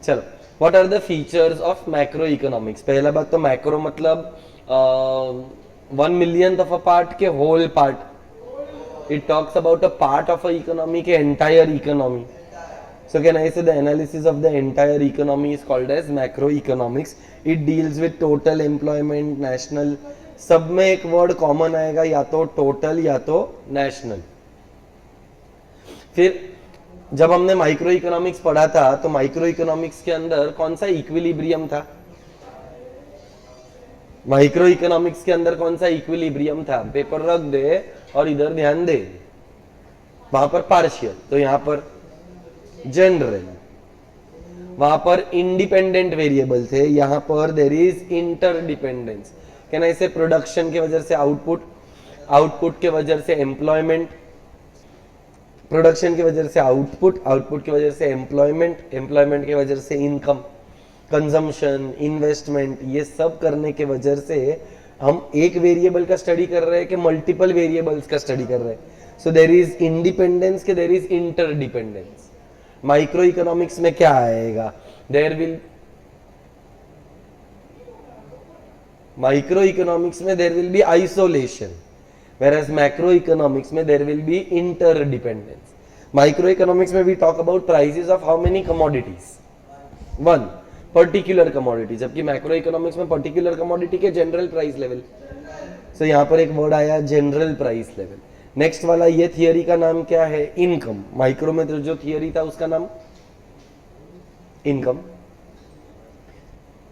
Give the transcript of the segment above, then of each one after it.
चलो, what are the features of macro economics. पहला बात तो मैक्रो मतलब 1 मिलियन ऑफ अ पार्ट के whole part. It talks about a part of a economy के entire economy. So can I say the analysis of the entire economy is called as macroeconomics. It deals with total employment, national. सब में एक word common आएगा, या तो total या तो national. फिर जब हमने माइक्रो इकोनॉमिक्स पढ़ा था तो माइक्रो इकोनॉमिक्स के अंदर कौन सा इक्विलिब्रियम था? माइक्रो इकोनॉमिक्स के अंदर कौन सा इक्विलिब्रियम था? पेपर रख दे और इधर ध्यान दे, वहां पर पार्शियल, तो यहां पर जनरल। वहां पर इंडिपेंडेंट वेरिएबल थे, यहां पर देर इज इंटरडिपेंडेंस। कैन आई से प्रोडक्शन की वजह से आउटपुट, आउटपुट के वजह से एम्प्लॉयमेंट, प्रोडक्शन की वजह से आउटपुट, आउटपुट की वजह से एम्प्लॉयमेंट, एम्प्लॉयमेंट की वजह से इनकम, कंजम्पशन, इन्वेस्टमेंट। ये सब करने के वजह से हम एक वेरिएबल का स्टडी कर रहे हैं कि मल्टीपल वेरिएबल्स का स्टडी कर रहे हैं। सो देर इज इंडिपेंडेंस के there is interdependence. Micro economics में क्या आएगा? देयर विल, माइक्रो इकोनॉमिक्स में there will be isolation, whereas macro economics में there will be interdependence. Micro economics में we talk about prices of how many commodities, one particular commodity, जबकि macro economics में particular commodity के general price level. So यहां पर एक word आया general price level. Next वाला, ये थियरी का नाम क्या है? इनकम। माइक्रो में तो जो थियरी था उसका नाम इनकम।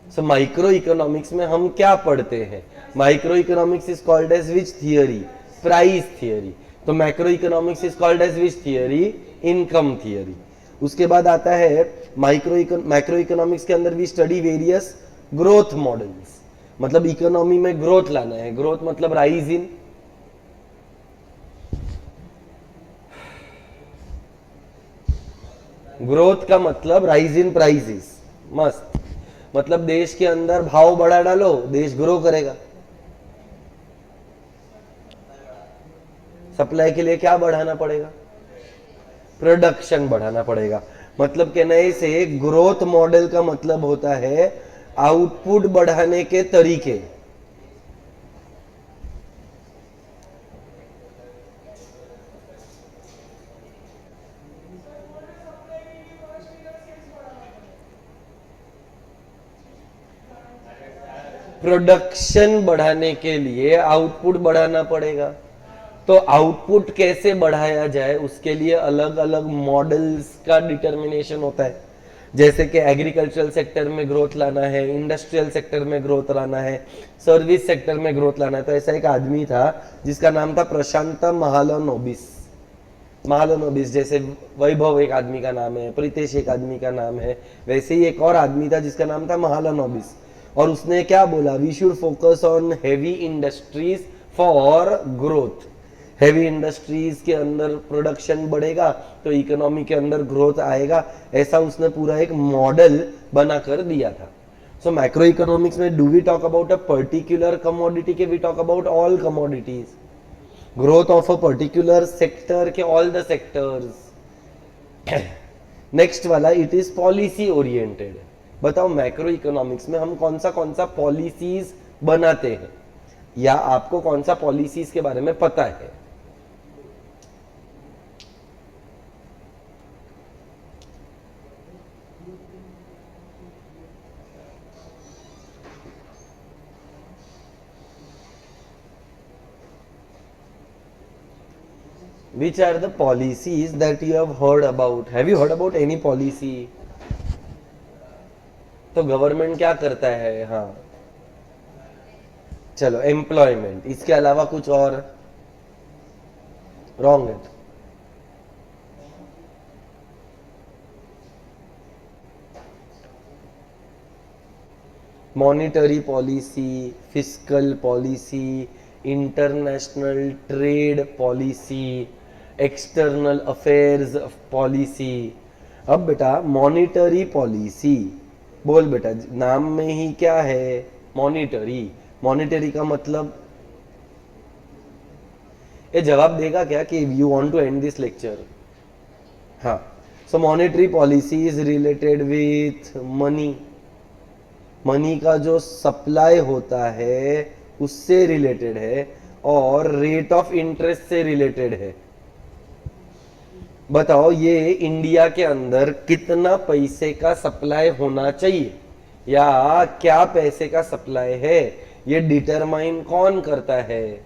सो माइक्रो इकोनॉमिक्स में हम क्या पढ़ते हैं? Micro economics is called as which theory? Price theory. तो macro economics is called as which theory? Income theory. उसके बाद आता है मैक्रो इकोनॉमिक्स के अंदर भी स्टडी वेरियस ग्रोथ मॉडल्स, मतलब इकोनॉमी में ग्रोथ लाना है। ग्रोथ मतलब राइज इन, ग्रोथ का मतलब राइज इन प्राइसेस। मस्त, मतलब देश के अंदर भाव बढ़ा डालो, देश ग्रो करेगा। सप्लाई के लिए क्या बढ़ाना पड़ेगा? प्रोडक्शन बढ़ाना पड़ेगा। मतलब कहने से ग्रोथ मॉडल का मतलब होता है आउटपुट बढ़ाने के तरीके। प्रोडक्शन बढ़ाने के लिए आउटपुट बढ़ाना पड़ेगा। तो आउटपुट कैसे बढ़ाया जाए उसके लिए अलग अलग मॉडल्स का डिटर्मिनेशन होता है। जैसे कि एग्रीकल्चरल सेक्टर में ग्रोथ लाना है, इंडस्ट्रियल सेक्टर में ग्रोथ लाना है, सर्विस सेक्टर में ग्रोथ लाना है। तो ऐसा एक आदमी था जिसका नाम था प्रशांत महालनोबिस। महालनोबिस, जैसे वैभव एक आदमी का नाम है, प्रीतेश एक आदमी का नाम है, वैसे ही एक और आदमी था जिसका नाम था महालनोबिस। और उसने क्या बोला? We should focus on heavy industries for growth. Heavy industries के अंदर प्रोडक्शन बढ़ेगा तो इकोनॉमी के अंदर ग्रोथ आएगा। ऐसा उसने पूरा एक मॉडल बना कर दिया था। सो मैक्रो इकोनॉमिक्स में do we talk about a particular commodity के we talk about all commodities? Growth of a particular sector के ऑल द सेक्टर्स। नेक्स्ट वाला, इट इज पॉलिसी ओरिएंटेड। बताओ मैक्रो इकोनॉमिक्स में हम कौन सा पॉलिसीज बनाते हैं, या आपको कौन सा पॉलिसीज के बारे में पता है? Which are the policies that you have heard about? Have you heard about any policy? तो गवर्नमेंट क्या करता है? हाँ चलो, एम्प्लॉयमेंट। इसके अलावा कुछ और? रॉन्ग है। Monetary policy, fiscal policy, international trade policy, external affairs policy. अब बेटा मॉनिटरी पॉलिसी बोल बेटा, नाम में ही क्या है? मॉनिटरी। मॉनिटरी का मतलब, ये जवाब देगा क्या कि you want to end this lecture? हाँ। So monetary policy is related with money, money का जो सप्लाई होता है उससे रिलेटेड है और रेट ऑफ इंटरेस्ट से रिलेटेड है। बताओ ये इंडिया के अंदर कितना पैसे का सप्लाई होना चाहिए या क्या पैसे का सप्लाई है, ये डिटरमाइन कौन करता है?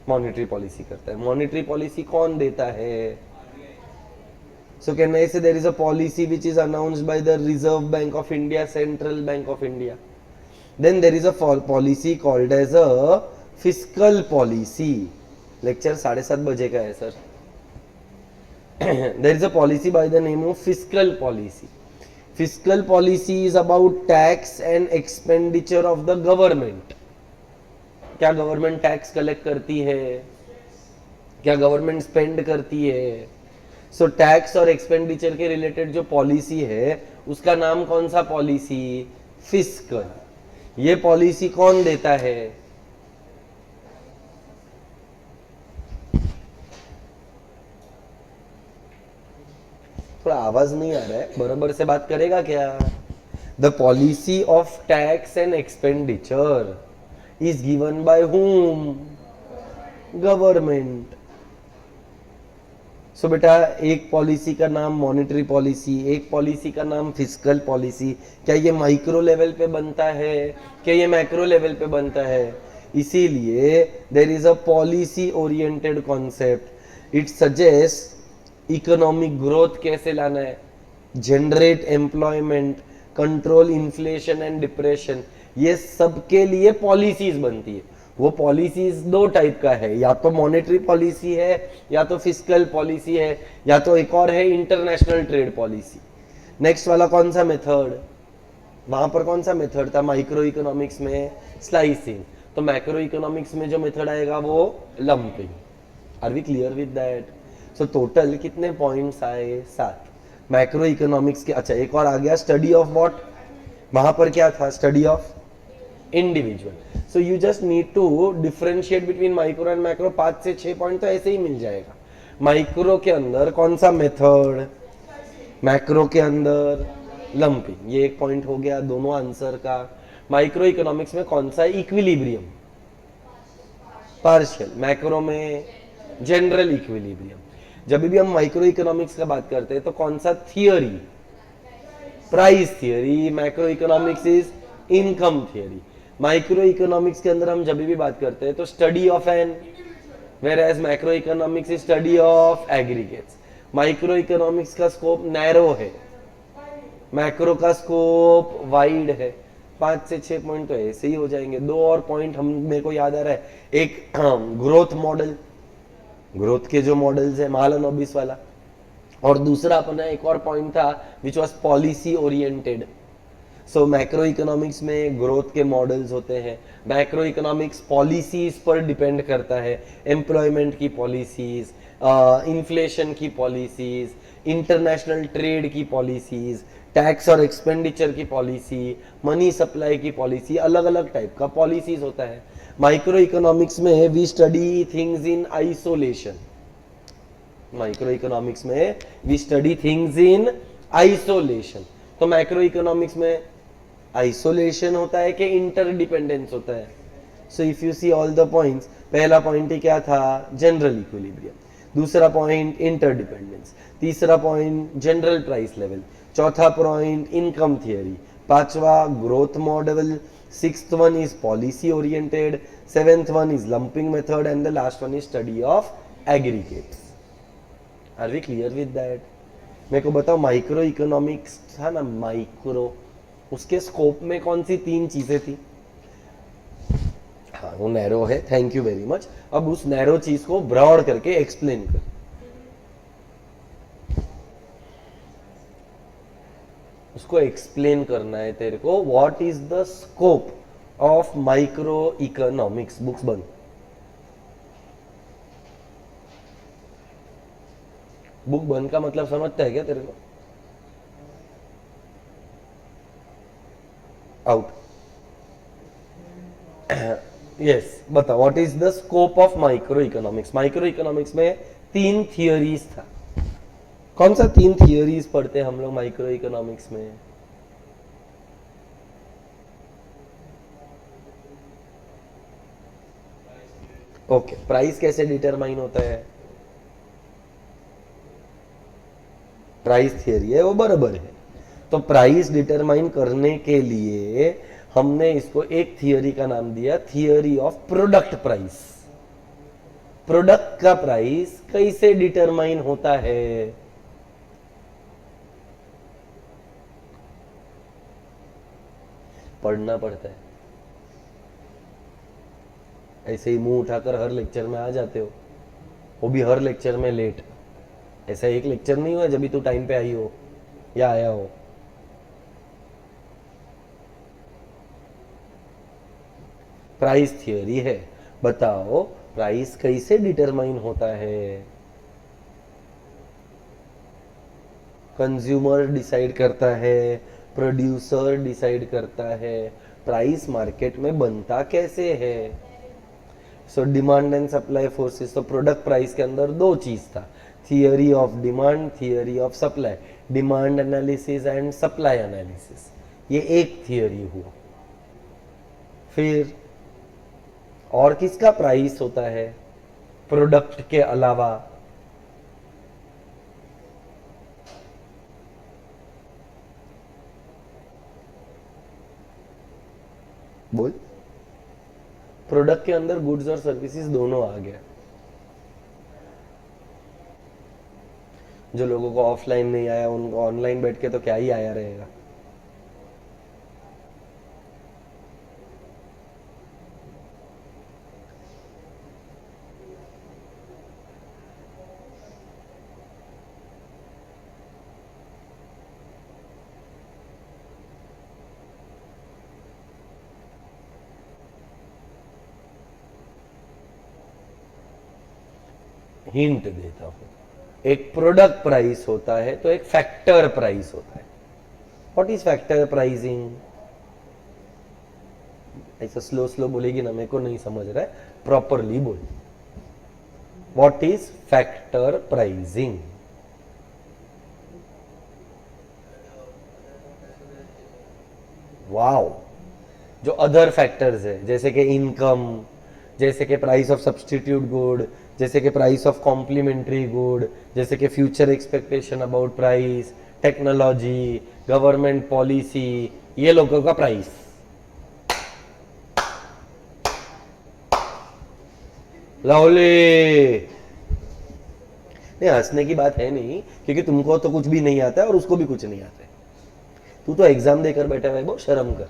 मॉनेटरी पॉलिसी करता है। मॉनेटरी पॉलिसी कौन देता है? So can I say there is a policy which is announced by the Reserve Bank of India, Central Bank of India. Then there is a policy called as a fiscal policy. Lecture 7:30 बजे का है sir. There is a policy by the name of fiscal policy. Fiscal policy is about tax and expenditure of the government. क्या government tax collect करती है? क्या government spend करती है? So tax और एक्सपेंडिचर के रिलेटेड जो पॉलिसी है उसका नाम कौन सा पॉलिसी? फिस्कल। ये पॉलिसी कौन देता है? थोड़ा आवाज नहीं आ रहा है, बराबर से बात करेगा क्या? The policy of tax and expenditure is given by whom? Government. So बेटा एक पॉलिसी का नाम मॉनेटरी पॉलिसी, एक पॉलिसी का नाम फिस्कल पॉलिसी। क्या ये माइक्रो लेवल पे बनता है, क्या ये मैक्रो लेवल पे बनता है? इसीलिए there is a policy oriented concept. It suggest economic growth कैसे लाना है, generate employment, control inflation and depression, ये सबके लिए पॉलिसीज बनती है। वो पॉलिसीज दो टाइप का है, या तो मॉनेटरी पॉलिसी है या तो फिस्कल पॉलिसी है या तो एक और है इंटरनेशनल ट्रेड पॉलिसी। नेक्स्ट वाला कौन सा मेथड? वहां पर कौन सा मेथड था माइक्रो इकोनॉमिक्स में? स्लाइसिंग। तो मैक्रो इकोनॉमिक्स में जो मेथड आएगा वो lumping. Are we clear with that? So total कितने पॉइंट्स आए? 7। मैक्रो इकोनॉमिक्स के, अच्छा एक और आ गया, स्टडी ऑफ व्हाट? वहां पर क्या था? Study of individual. So you just need to differentiate between micro and macro. 5 से 6 पॉइंट तो ऐसे ही मिल जाएगा। माइक्रो के अंदर कौन सा मेथड, मैक्रो के अंदर लंपिंग, ये एक पॉइंट हो गया दोनों आंसर का। माइक्रो इकोनॉमिक्स में कौन सा? Equilibrium, partial. मैक्रो में जनरल इक्विलिब्रियम। जब भी हम माइक्रो इकोनॉमिक्स का बात करते हैं तो कौन सा theory? Price theory. Macro economics is income theory. Micro economics के अंदर हम जब भी बात करते हैं तो study of an, whereas macro economics is study of aggregates. Micro economics का स्कोप नैरो है, मैक्रो का स्कोप वाइड है। 5 से 6 पॉइंट तो ऐसे ही हो जाएंगे। 2 और पॉइंट हम, मेरे को याद आ रहा है, एक ग्रोथ मॉडल, ग्रोथ के जो मॉडल्स है महालनोबिस वाला, और दूसरा अपना एक और पॉइंट था which was policy oriented. So macro economics में ग्रोथ के मॉडल्स होते हैं, मैक्रो इकोनॉमिक्स पॉलिसीज पर डिपेंड करता है, एम्प्लॉयमेंट की पॉलिसीज, इन्फ्लेशन की पॉलिसीज, इंटरनेशनल ट्रेड की पॉलिसीज, टैक्स और एक्सपेंडिचर की पॉलिसी, मनी सप्लाई की पॉलिसी, अलग अलग टाइप का पॉलिसीज होता है। माइक्रो इकोनॉमिक्स में we study things in isolation. Micro economics में we study things in isolation. तो मैक्रो इकोनॉमिक्स में आइसोलेशन होता है कि इंटरडिपेंडेंस होता है? So if you see all the points, पहला पॉइंट ही क्या था? General equilibrium. दूसरा पॉइंट इंटरडिपेंडेंस। तीसरा पॉइंट जनरल प्राइस लेवल। चौथा पॉइंट इनकम थियरी। पांचवा growth model. 6th one is policy oriented. 7th one is lumping method and the last one is study of aggregates. Are we clear with that? मेरे को बताओ micro economics था ना, micro, उसके scope में कौन सी 3 चीजें थी? हाँ वो नैरो है, थैंक यू वेरी मच। अब उस नैरो चीज को ब्रॉड करके एक्सप्लेन कर। उसको एक्सप्लेन करना है तेरे को। What is the scope of micro economics? Books बंद। बुक बंद का मतलब समझता है क्या तेरे को? आउट। यस बता, what is the scope of micro economics? Micro economics में 3 थियोरीज था। कौन सा 3 थियोरीज पढ़ते हैं हम लोग माइक्रो इकोनॉमिक्स में? ओके, प्राइस कैसे डिटरमाइन होता है? प्राइस थियरी है, वो बराबर है। तो प्राइस डिटरमाइन करने के लिए हमने इसको एक थियरी का नाम दिया, theory of product price. Product का प्राइस कैसे डिटरमाइन होता है? पढ़ना पड़ता है। ऐसे ही मुंह उठाकर हर लेक्चर में आ जाते हो, वो भी हर लेक्चर में लेट। ऐसा एक लेक्चर नहीं हुआ जब भी तू टाइम पे आई हो या आया हो। प्राइस थियरी है, बताओ प्राइस कैसे डिटरमाइन होता है? कंज्यूमर डिसाइड करता है, प्रोड्यूसर डिसाइड करता है, प्राइस मार्केट में बनता कैसे है? So demand and supply forces. तो प्रोडक्ट प्राइस के अंदर दो चीज था, theory of demand, theory of supply. Demand analysis and supply analysis, ये एक थियरी हुआ। फिर और किसका प्राइस होता है प्रोडक्ट के अलावा? बोल। प्रोडक्ट के अंदर गुड्स और सर्विसेज दोनों आ गया। जो लोगों को ऑफलाइन नहीं आया उनको ऑनलाइन बैठ के तो क्या ही आया रहेगा। हिंट देता हूं, एक प्रोडक्ट प्राइस होता है तो एक फैक्टर प्राइस होता है। What is factor pricing? ऐसा स्लो स्लो बोलेगी ना, मेरे को नहीं समझ रहा है, प्रॉपरली बोल। What is factor pricing? Wow, जो अदर फैक्टर्स है जैसे कि इनकम, जैसे कि प्राइस ऑफ सब्सटीट्यूट गुड, जैसे कि प्राइस ऑफ कॉम्प्लीमेंट्री गुड, जैसे कि future expectation about price, technology, government policy, ये लोगों का प्राइस। लवली, नहीं हंसने की बात है नहीं, क्योंकि तुमको तो कुछ भी नहीं आता है और उसको भी कुछ नहीं आता है। तू तो एग्जाम देकर बैठा है, बहुत शर्म कर।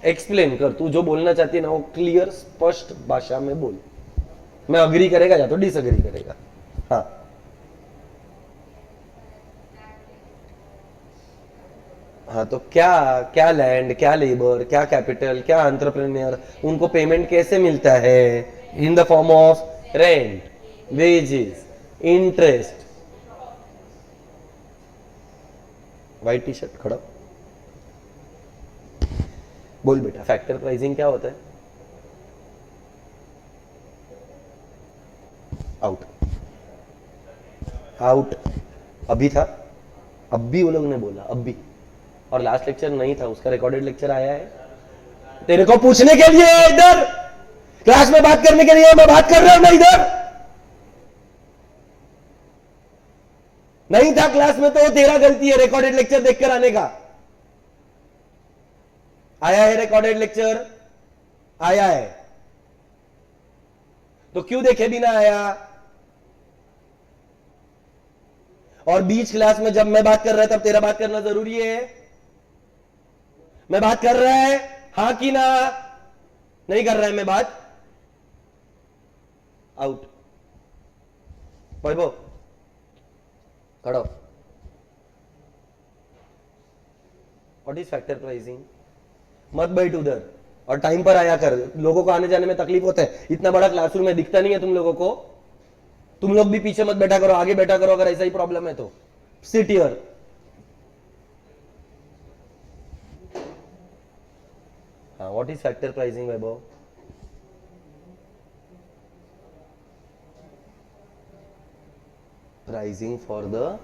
एक्सप्लेन कर, तू जो बोलना चाहती है ना वो क्लियर स्पष्ट भाषा में बोल। मैं अग्री करेगा या तो डिसअग्री करेगा। हाँ, हाँ तो क्या क्या लैंड, क्या लेबर, क्या कैपिटल, क्या एंटरप्रेन्योर, उनको पेमेंट कैसे मिलता है? In the form of rent, wages, interest. White T shirt खड़ा, बोल बेटा फैक्टर प्राइसिंग क्या होता है? Out, out. अभी था, अब भी वो लोग ने बोला, अब भी। और लास्ट लेक्चर नहीं था, उसका रिकॉर्डेड लेक्चर आया है तेरे को पूछने के लिए। इधर क्लास में बात करने के लिए मैं बात कर रहा हूं ना, इधर नहीं था क्लास में तो तेरा गलती है रिकॉर्डेड लेक्चर देखकर आने का। आया है रिकॉर्डेड लेक्चर? आया है तो क्यों देखे बिना आया? और बीच क्लास में जब मैं बात कर रहा था तब तेरा बात करना जरूरी है? मैं बात कर रहा है हाँ कि ना? नहीं कर रहा है मैं बात? आउट। वैभव खड़ो। What is factor pricing? मत बैठ उधर और टाइम पर आया कर, लोगों को आने जाने में तकलीफ होता है। इतना बड़ा क्लासरूम है, दिखता नहीं है तुम लोगों को? तुम लोग भी पीछे मत बैठा करो, आगे बैठा करो अगर ऐसा ही प्रॉब्लम है तो। Sit here. हाँ, what is factor pricing Vaibhav? Pricing for the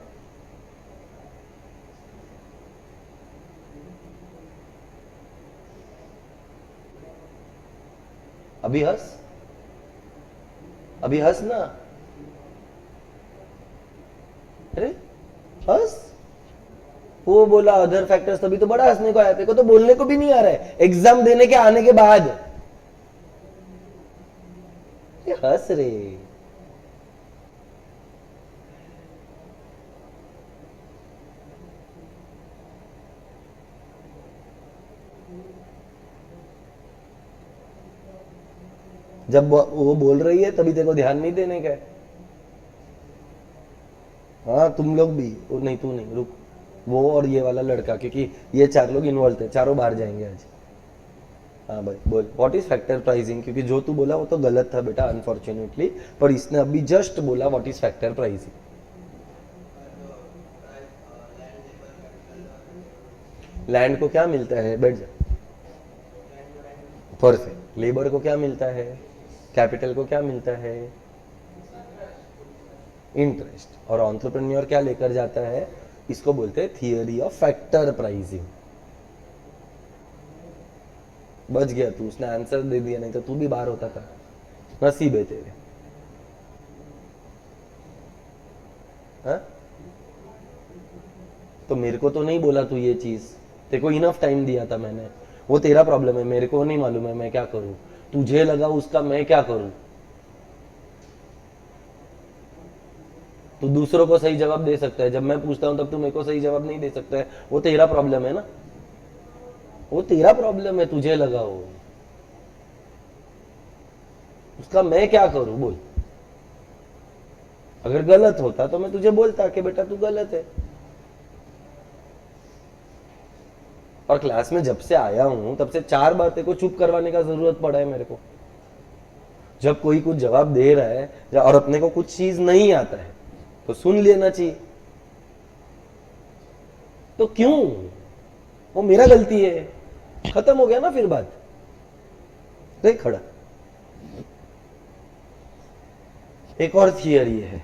अभी हंस ना, अरे हंस। वो बोला अदर फैक्टर्स, तभी तो बड़ा हंसने को आया, तेरे को तो बोलने को भी नहीं आ रहा है एग्जाम देने के आने के बाद। ये हंस रे। जब वो बोल रही है तभी तेरे को ध्यान नहीं देने का है। हाँ तुम लोग भी, वो नहीं तू नहीं, रुक, वो और ये वाला लड़का, क्योंकि ये 4 लोग इन्वॉल्व थे, चारों बाहर जाएंगे आज। हाँ भाई बोल, व्हाट इज फैक्टर प्राइसिंग, क्योंकि जो तू बोला वो तो गलत था बेटा अनफॉर्चुनेटली, पर इसने अभी जस्ट बोला what is factor pricing. Land को क्या मिलता है, बैठ जा, परफेक्ट। लेबर को क्या मिलता है, कैपिटल को क्या मिलता है, इंटरेस्ट। और एंटरप्रेन्योर क्या लेकर जाता है, इसको बोलते हैं थियरी ऑफ फैक्टर प्राइसिंग। बच गया तू, उसने आंसर दे दिया, नहीं तो तू भी बाहर होता था। नसीब है तेरे। हा? तो मेरे को तो नहीं बोला तू ये चीज, तेरे को इनफ टाइम दिया था मैंने, वो तेरा प्रॉब्लम है, मेरे को नहीं मालूम है मैं क्या करूं, तुझे लगा उसका मैं क्या करूं। तू दूसरों को सही जवाब दे सकता है, जब मैं पूछता हूं तब तू मेरे को सही जवाब नहीं दे सकता है, वो तेरा प्रॉब्लम है ना, वो तेरा प्रॉब्लम है, तुझे लगा हो। उसका मैं क्या करूं बोल। अगर गलत होता तो मैं तुझे बोलता कि बेटा तू गलत है। और क्लास में जब से आया हूं तब से 4 बातें को चुप करवाने का जरूरत पड़ा है मेरे को। जब कोई कुछ जवाब दे रहा है और अपने को कुछ चीज नहीं आता है तो सुन लेना चाहिए। तो क्यों, वो मेरा गलती है, खत्म हो गया ना फिर बात। देख खड़ा, एक और थियरी है,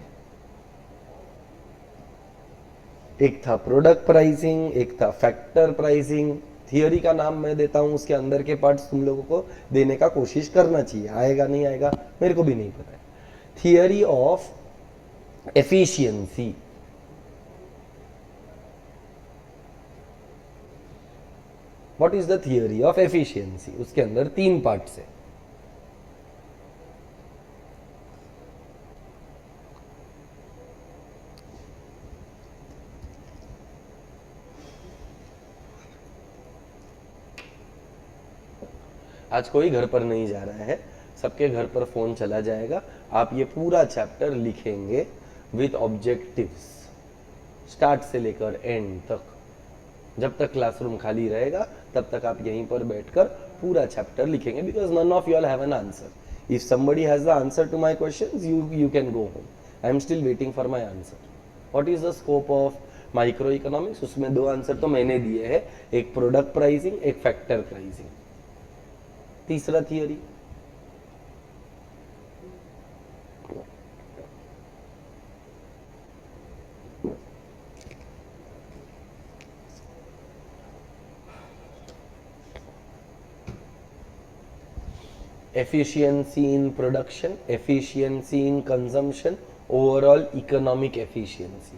एक था प्रोडक्ट प्राइसिंग, एक था फैक्टर प्राइसिंग। थियरी का नाम मैं देता हूं, उसके अंदर के पार्ट्स तुम लोगों को देने का कोशिश करना चाहिए, आएगा नहीं आएगा मेरे को भी नहीं पता है। Theory of efficiency, what is the theory of efficiency, उसके अंदर 3 पार्ट्स है। आज कोई घर पर नहीं जा रहा है, सबके घर पर फोन चला जाएगा। आप ये पूरा चैप्टर लिखेंगे विथ ऑब्जेक्टिव्स, स्टार्ट से लेकर एंड तक। जब तक क्लासरूम खाली रहेगा तब तक आप यहीं पर बैठकर पूरा चैप्टर लिखेंगे, because none of you all have an answer. If somebody has the answer to my questions, you can go home, I am still waiting for my answer. What is the scope of micro economics, उसमें 2 answer तो मैंने दिए हैं, एक product pricing, एक factor pricing. तीसरा theory, efficiency in production, efficiency in consumption, overall economic efficiency।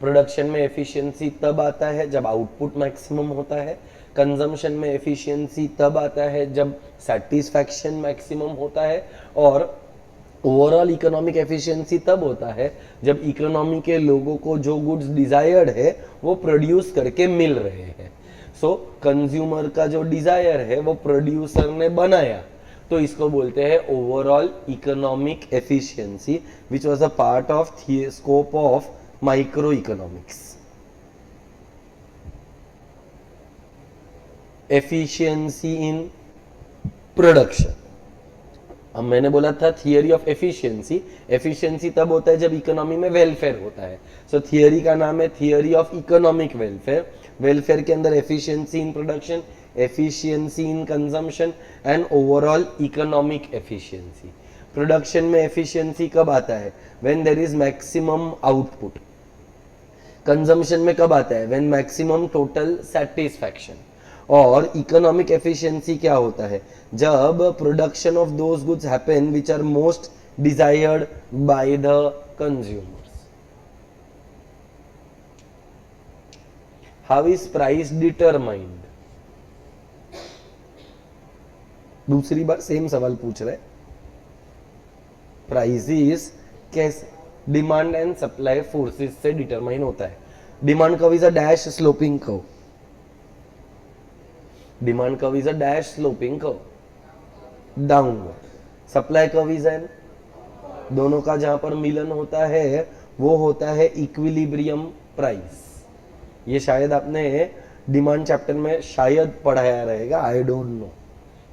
Production में efficiency तब आता है जब आउटपुट मैक्सिमम होता है, कंजम्पशन में एफिशिएंसी तब आता है जब सेटिस्फैक्शन मैक्सिमम होता है, और ओवरऑल इकोनॉमिक एफिशिएंसी तब होता है जब इकोनॉमी के लोगों को जो गुड्स डिजायर्ड है वो प्रोड्यूस करके मिल रहे हैं। सो कंज्यूमर का जो डिजायर है वो प्रोड्यूसर ने बनाया, तो इसको बोलते हैं overall economic efficiency, which was a part of scope of micro economics. Efficiency in production, अब मैंने बोला था थियरी ऑफ एफिशिएंसी, एफिशिएंसी तब होता है जब इकोनॉमी में वेलफेयर होता है। सो थियरी का नाम है theory of economic welfare. Welfare के अंदर efficiency in production, efficiency in consumption and overall economic efficiency. Production में एफिशिएंसी कब आता है? When there is maximum output. Consumption में कब आता है? When maximum total satisfaction. और इकोनॉमिक एफिशिएंसी क्या होता है? जब production of those goods happen which are most desired by the consumers. How is price determined? दूसरी बार सेम सवाल पूछ रहे। प्राइस इज कैसे? डिमांड एंड सप्लाई फोर्सेस से डिटरमाइन होता है। Demand curve is a dash sloping curve. Demand curve is a dash sloping curve downward. Supply curve is an, दोनों का जहां पर मिलन होता है वो होता है इक्विलिब्रियम प्राइस। ये शायद आपने डिमांड चैप्टर में शायद पढ़ाया रहेगा, आई डोंट नो,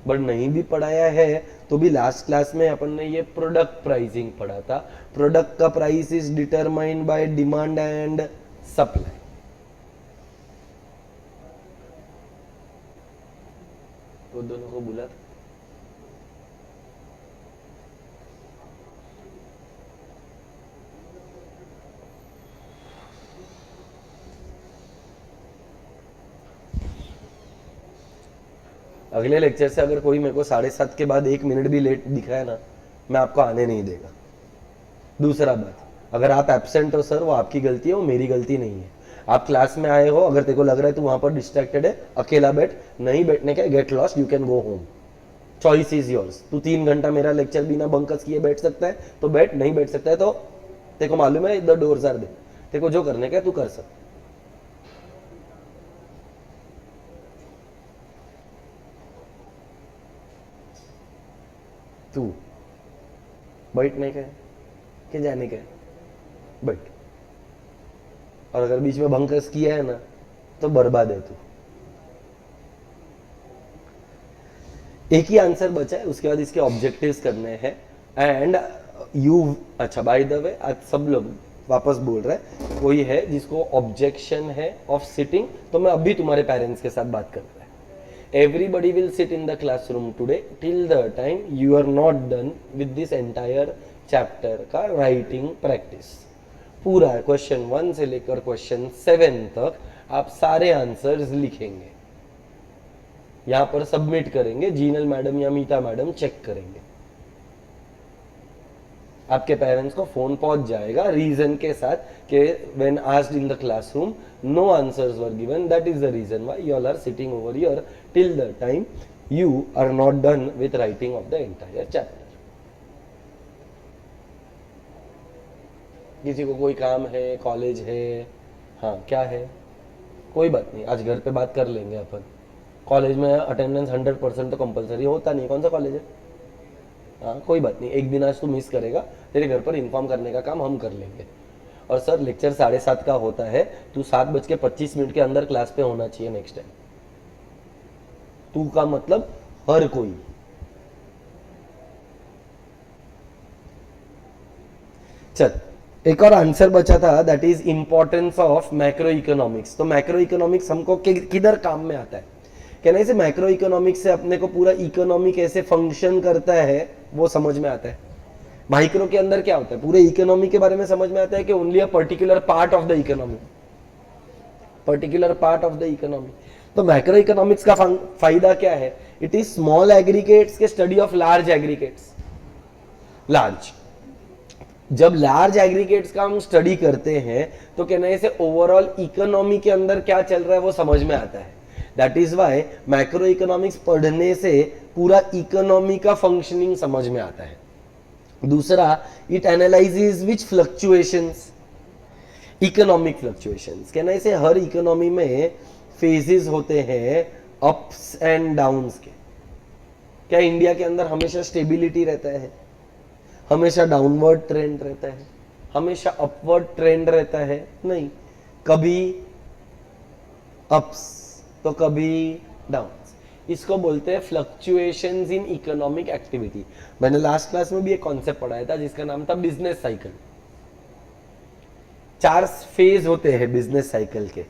बट नहीं भी पढ़ाया है तो भी लास्ट क्लास में अपन ने ये प्रोडक्ट प्राइसिंग पढ़ा था। प्रोडक्ट का price is determined by demand and supply. वो दोनों को बोला था। अगले लेक्चर से अगर कोई मेरे को 7:30 के बाद 1 मिनट भी लेट दिखा है ना, मैं आपको आने नहीं देगा। दूसरा बात, अगर आप एब्सेंट हो सर, वो आपकी गलती है, वो मेरी गलती नहीं है। आप क्लास में आए हो, अगर तेरे को लग रहा है तू वहां पर डिस्ट्रैक्टेड है, अकेला बैठ, नहीं बैठने का, get lost, you can go home, choice is yours. तू 3 घंटा मेरा लेक्चर बिना बंकस किए बैठ सकता है तो बैठ, नहीं बैठ सकता है तो तेरे को मालूम है द डोर्स आर देयर, तेरे को जो करने का है तू कर सकता। तू बैठने का है कि जाने का है, बैठ। और अगर बीच में बंकस किया है ना तो बर्बाद है तू। एक ही आंसर बचा है, उसके बाद इसके ऑब्जेक्टिव्स करने हैं। एंड यू, अच्छा बाय द वे, आज सब लोग वापस बोल रहे हैं, कोई है जिसको ऑब्जेक्शन है ऑफ सिटिंग, तो मैं अभी तुम्हारे पेरेंट्स के साथ बात कर रहा है। Everybody will sit in the classroom today till the time you are not done with this entire chapter का writing practice। पूरा क्वेश्चन 1 से लेकर क्वेश्चन 7 तक आप सारे आंसर्स लिखेंगे, यहां पर सबमिट करेंगे, जीनल मैडम या मीता मैडम चेक करेंगे, आपके पेरेंट्स को फोन पहुंच जाएगा रीजन के साथ कि when asked in the classroom no answers were given, that is the reason why you all are sitting over here till the time you are not done with writing of the entire chapter. किसी को कोई काम है, college है, हाँ क्या है, कोई बात नहीं, आज घर पे बात कर लेंगे अपन। कॉलेज में अटेंडेंस 100% तो कंपलसरी होता नहीं, कौन सा कॉलेज है? हाँ कोई बात नहीं, एक दिन आज तू मिस करेगा, तेरे घर पर इन्फॉर्म करने का काम हम कर लेंगे। और सर लेक्चर 7:30 का होता है, तू 7:25 के अंदर क्लास पे होना चाहिए नेक्स्ट टाइम। तू का मतलब हर कोई। चल एक और आंसर बचा था, that is importance of macro economics. तो मैक्रो इकोनॉमिक्स हमको किधर काम में आता है? कहना इसे मैक्रो इकोनॉमिक्स से अपने को पूरा इकोनॉमी कैसे फंक्शन करता है वो समझ में आता है। माइक्रो के अंदर क्या होता है, पूरे इकोनॉमी के बारे में समझ में आता है कि only a particular part of the economy, particular part of the economy. तो मैक्रो इकोनॉमिक्स का फायदा क्या है? इट इज स्मॉल एग्रीगेट्स के study of large aggregates. Large, जब लार्ज एग्रीगेट्स का हम स्टडी करते हैं तो कहना है इसे ओवरऑल इकोनॉमी के अंदर क्या चल रहा है वो समझ में आता है। That is why macro economics पढ़ने से पूरा इकोनॉमी का फंक्शनिंग समझ में आता है। दूसरा, it analyses which fluctuations, economic fluctuations. कहना इसे हर इकोनॉमी में फेजेस होते हैं अप्स एंड डाउन्स के। क्या इंडिया के अंदर हमेशा स्टेबिलिटी रहता है? हमेशा डाउनवर्ड ट्रेंड रहता है? हमेशा अपवर्ड ट्रेंड रहता है? नहीं, कभी अप्स तो कभी डाउन्स। इसको बोलते हैं फ्लक्चुएशंस इन इकोनॉमिक एक्टिविटी। मैंने लास्ट क्लास में भी एक कॉन्सेप्ट पढ़ाया था जिसका नाम था बिजनेस साइकिल। 4 फेज होते हैं बिजनेस साइकिल के।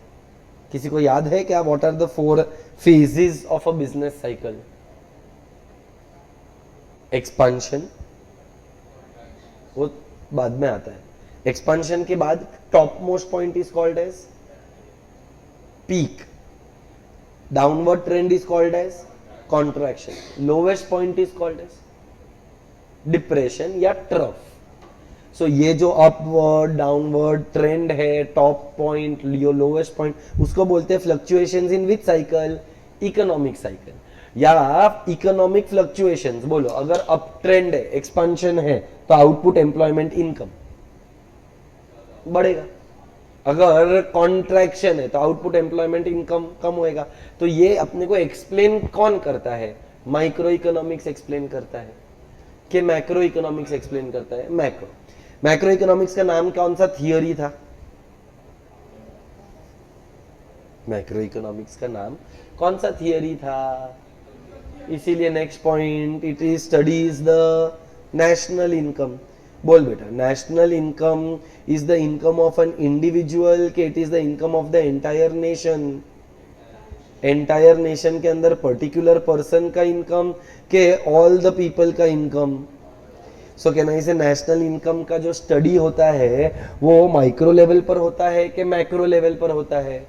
किसी को याद है क्या? What are the 4 phases of a business cycle? Expansion, वो बाद में आता है। एक्सपांशन के बाद top most point is called as peak, downward trend is called as contraction, lowest point is called as depression या ट्रफ। सो ये जो अपवर्ड डाउनवर्ड ट्रेंड है, टॉप पॉइंट, लोवेस्ट पॉइंट, उसको बोलते हैं fluctuations in which cycle, economic cycle या economic fluctuations. बोलो अगर अप ट्रेंड है, एक्सपांशन है, तो आउटपुट, एम्प्लॉयमेंट, इनकम बढ़ेगा। अगर कॉन्ट्रैक्शन है तो आउटपुट, एम्प्लॉयमेंट, इनकम कम होएगा। तो ये अपने को एक्सप्लेन कौन करता है? माइक्रो इकोनॉमिक्स एक्सप्लेन करता है कि मैक्रो इकोनॉमिक्स एक्सप्लेन करता है? मैक्रो इकोनॉमिक्स का नाम कौन सा थियोरी था? मैक्रो इकोनॉमिक्स का नाम कौन सा थियोरी था? इसीलिए next point, it is studies the national income. बोल बेटा, national income is the income of an individual के it is the income of the entire nation? Entire nation के अंदर पर्टिकुलर पर्सन का इनकम के ऑल द पीपल का income? So कहना इसे नेशनल इनकम का जो स्टडी होता है वो माइक्रो लेवल पर होता है कि मैक्रो लेवल पर होता है?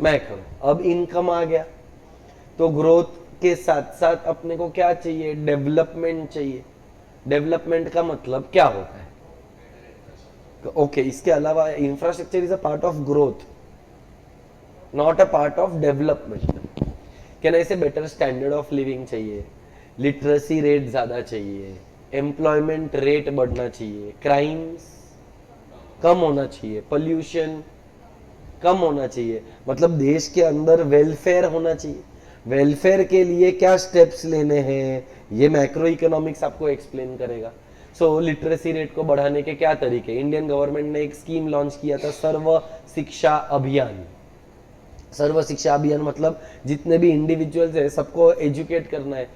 मैक्रो। अब इनकम आ गया तो ग्रोथ के साथ साथ अपने को क्या चाहिए? डेवलपमेंट चाहिए। डेवलपमेंट का मतलब क्या होता है? ओके, इसके अलावा infrastructure is a part of growth, not a part of development. कहना इसे बेटर स्टैंडर्ड ऑफ लिविंग चाहिए, लिटरेसी रेट ज्यादा चाहिए, एम्प्लॉयमेंट रेट बढ़ना चाहिए, क्राइम्स कम होना चाहिए, पोल्यूशन कम होना चाहिए, मतलब देश के अंदर वेलफेयर होना चाहिए। वेलफेयर के लिए क्या स्टेप्स लेने हैं, ये मैक्रो इकोनॉमिक्स आपको एक्सप्लेन करेगा। सो लिटरेसी रेट को बढ़ाने के क्या तरीके? इंडियन गवर्नमेंट ने एक स्कीम लॉन्च किया था, सर्व शिक्षा अभियान। सर्व शिक्षा अभियान मतलब जितने भी इंडिविजुअल्स है सबको एजुकेट करना है।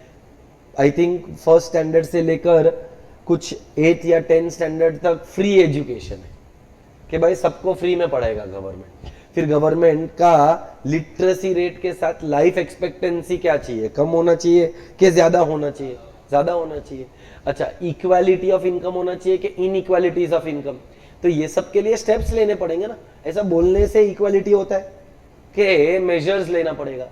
आई थिंक फर्स्ट स्टैंडर्ड से लेकर कुछ 8 या 10 स्टैंडर्ड तक फ्री एजुकेशन है कि भाई सबको फ्री में पढ़ाएगा गवर्नमेंट। फिर गवर्नमेंट का लिटरेसी रेट के साथ लाइफ एक्सपेक्टेंसी क्या चाहिए? कम होना चाहिए कि ज्यादा होना चाहिए? ज्यादा होना चाहिए। अच्छा, इक्वालिटी ऑफ इनकम होना चाहिए कि इनइक्वालिटीज ऑफ इनकम? तो ये सब के लिए स्टेप्स लेने पड़ेंगे ना। ऐसा बोलने से इक्वालिटी होता है कि मेजर्स लेना पड़ेगा।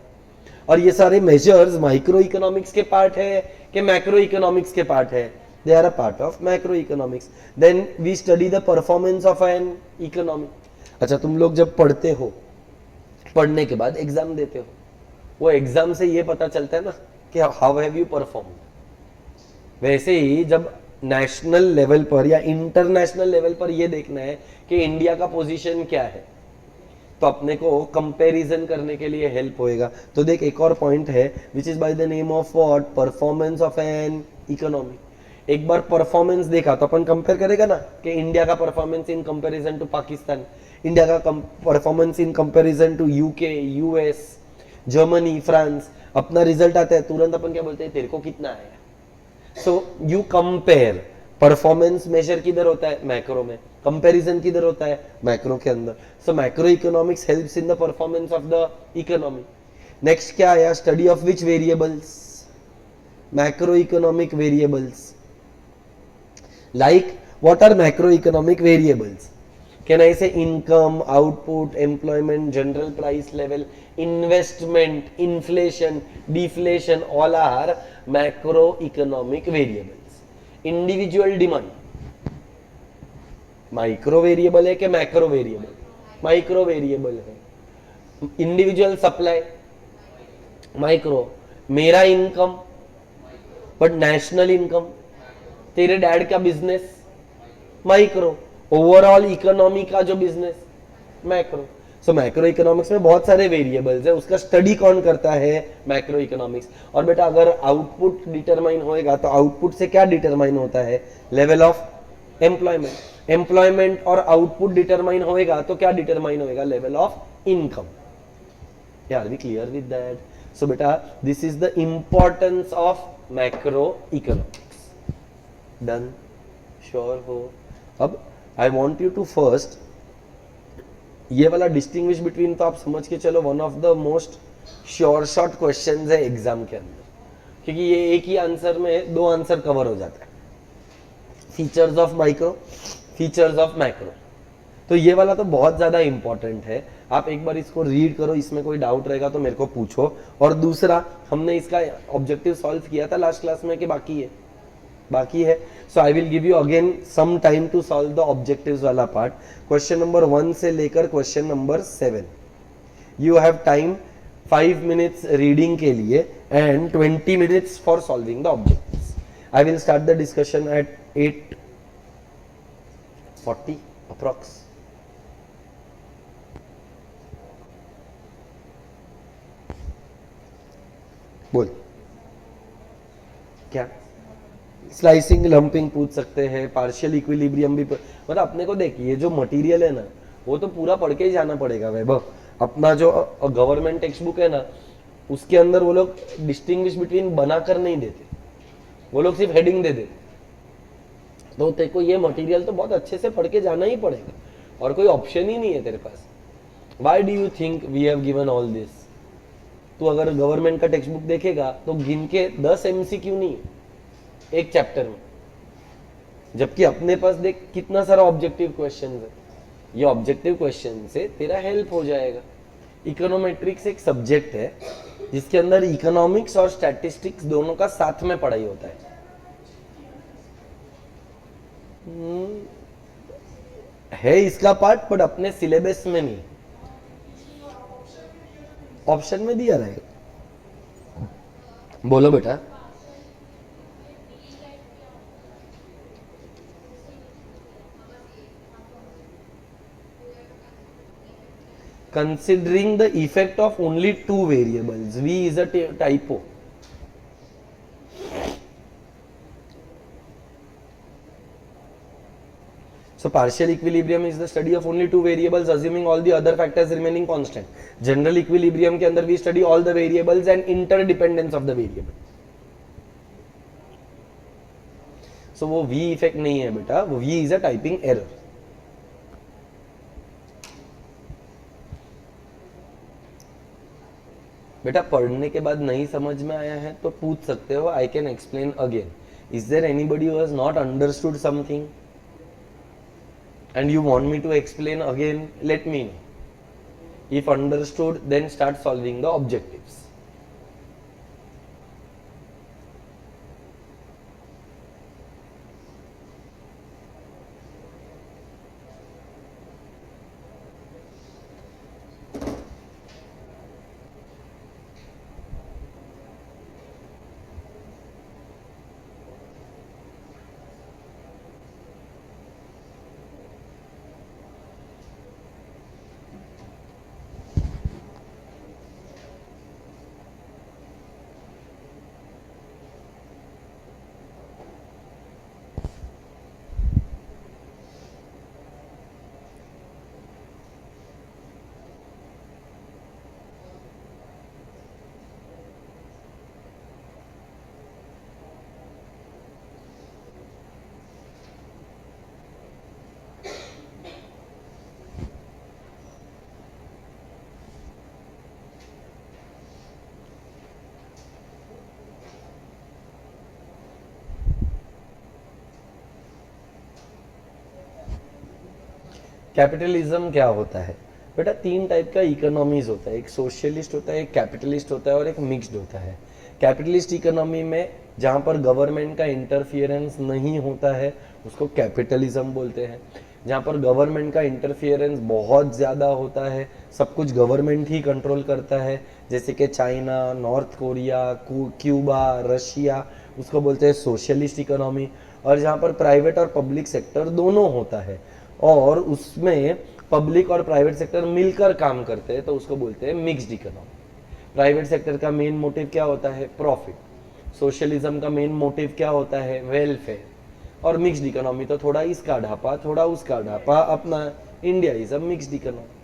और ये सारे मेजर्स माइक्रो इकोनॉमिक्स के पार्ट है कि मैक्रो इकोनॉमिक्स के पार्ट है? They are a part of macro economics. Then we study the performance of an economy. अच्छा, तुम लोग जब पढ़ते हो, पढ़ने के बाद एग्जाम देते हो, वो एग्जाम से ये पता चलता है ना कि हाउ हैव यू परफॉर्म। वैसे ही जब नेशनल लेवल पर या इंटरनेशनल लेवल पर ये देखना है कि इंडिया का पोजीशन क्या है, तो अपने को कंपैरिजन करने के लिए हेल्प होएगा। तो देख, एक और पॉइंट है which is by the name of what? Performance of an economy. एक बार परफॉर्मेंस देखा तो अपन कंपेयर करेगा ना कि इंडिया का performance in comparison to Pakistan, India का performance in comparison to UK, US, Germany, France. अपना रिजल्ट आता है तुरंत अपन क्या बोलते हैं? तेरे को कितना आया। So you compare. Performance measure किधर होता है? मैक्रो में। कंपैरिजन किधर होता है? मैक्रो के अंदर। So macro economics helps in the performance of the economy. Next क्या आया? Study of which variables? Macro economic variables. Like what are macro economic variables? Can I say income, output, employment, general price level, investment, inflation, deflation, all are macroeconomic variables. Individual demand micro variable है कि macro variable? Micro variable है। Individual supply micro। मेरा income but national income, तेरे dad का business micro. Overall economy का जो business macro. सो macro economics में बहुत सारे वेरिएबल्स है, उसका स्टडी कौन करता है? Macro economics. और बेटा अगर आउटपुट डिटरमाइन होएगा तो आउटपुट से क्या डिटरमाइन होता है? Level of employment. एम्प्लॉयमेंट और आउटपुट डिटरमाइन होएगा तो क्या डिटरमाइन होएगा? Level of income. Are we clear with that? So बेटा this is the importance of macro economics. Done? Sure हो? अब I want you to first ये वाला डिस्टिंग्विश बिटवीन, तो आप समझ के चलो one of the most sure short question है एग्जाम के अंदर, क्योंकि ये एक ही आंसर में 2 आंसर कवर हो जाता है। Features of micro, features of macro. तो ये वाला तो बहुत ज्यादा इंपॉर्टेंट है, आप एक बार इसको रीड करो, इसमें कोई डाउट रहेगा तो मेरे को पूछो। और दूसरा, हमने इसका ऑब्जेक्टिव सॉल्व किया था लास्ट क्लास में कि बाकी है? बाकी है। So I will give you again some time to solve the objectives वाला पार्ट। क्वेश्चन नंबर 1 से लेकर question number 7 you have time 5 minutes reading के लिए and 20 minutes for solving the objectives. I will start the discussion at 8:40 approx. बोल क्या? Slicing lumping पूछ सकते हैं, पार्शियल इक्विलिब्रियम भी मतलब अपने को देखिए, ये जो मटेरियल है ना वो तो पूरा पढ़ के ही जाना पड़ेगा वैभव। अपना जो गवर्नमेंट टेक्स्ट बुक है ना उसके अंदर वो लोग डिस्टिंग्विश बिटवीन बनाकर नहीं देते, वो लोग सिर्फ हेडिंग दे देते। तो तेरे को ये मटेरियल तो बहुत अच्छे से पढ़ के जाना ही पड़ेगा और कोई ऑप्शन ही नहीं है तेरे पास। Why do you think we have given all this? तो अगर गवर्नमेंट का टेक्स्ट बुक देखेगा तो गिन के 10 MCQ नहीं है एक चैप्टर में, जबकि अपने पास देख कितना सारा ऑब्जेक्टिव क्वेश्चन है। ये ऑब्जेक्टिव क्वेश्चन से तेरा हेल्प हो जाएगा। इकोनोमेट्रिक्स एक सब्जेक्ट है जिसके अंदर इकोनॉमिक्स और स्टैटिस्टिक्स दोनों का साथ में पढ़ाई होता है। है इसका पार्ट बट अपने सिलेबस में नहीं, ऑप्शन में दिया रहेगा। बोलो बेटा। Considering the effect of only two variables, V is a typo. So partial equilibrium is the study of only two variables assuming all the other factors remaining constant. General equilibrium के अंदर we study all the variables and interdependence of the variable. So वो V effect नहीं है बेटा, वो V is a typing error. बेटा पढ़ने के बाद नहीं समझ में आया है तो पूछ सकते हो, I can explain again. Is there anybody who has not understood something and you want me to explain again? Let me know. If understood then start solving the objectives. Capitalism क्या होता है बेटा? 3 टाइप का economies होता है, एक socialist होता है, एक कैपिटलिस्ट होता है और एक मिक्स्ड होता है। कैपिटलिस्ट इकोनॉमी में जहाँ पर गवर्नमेंट का इंटरफियरेंस नहीं होता है उसको कैपिटलिज्म बोलते हैं। जहाँ पर गवर्नमेंट का इंटरफियरेंस बहुत ज़्यादा होता है, सब कुछ गवर्नमेंट ही कंट्रोल करता है, जैसे कि China, north Korea, Cuba, Russia, उसको बोलते हैं सोशलिस्ट इकोनॉमी। और जहाँ पर प्राइवेट और पब्लिक सेक्टर दोनों होता है और उसमें पब्लिक और प्राइवेट सेक्टर मिलकर काम करते हैं तो उसको बोलते हैं मिक्स्ड इकोनॉमी। प्राइवेट सेक्टर का मेन मोटिव क्या होता है? प्रॉफिट। सोशलिज्म का मेन मोटिव क्या होता है? वेलफेयर। और मिक्स्ड इकोनॉमी तो थोड़ा इसका ढापा थोड़ा उसका ढापा, अपना India is a mixed economy.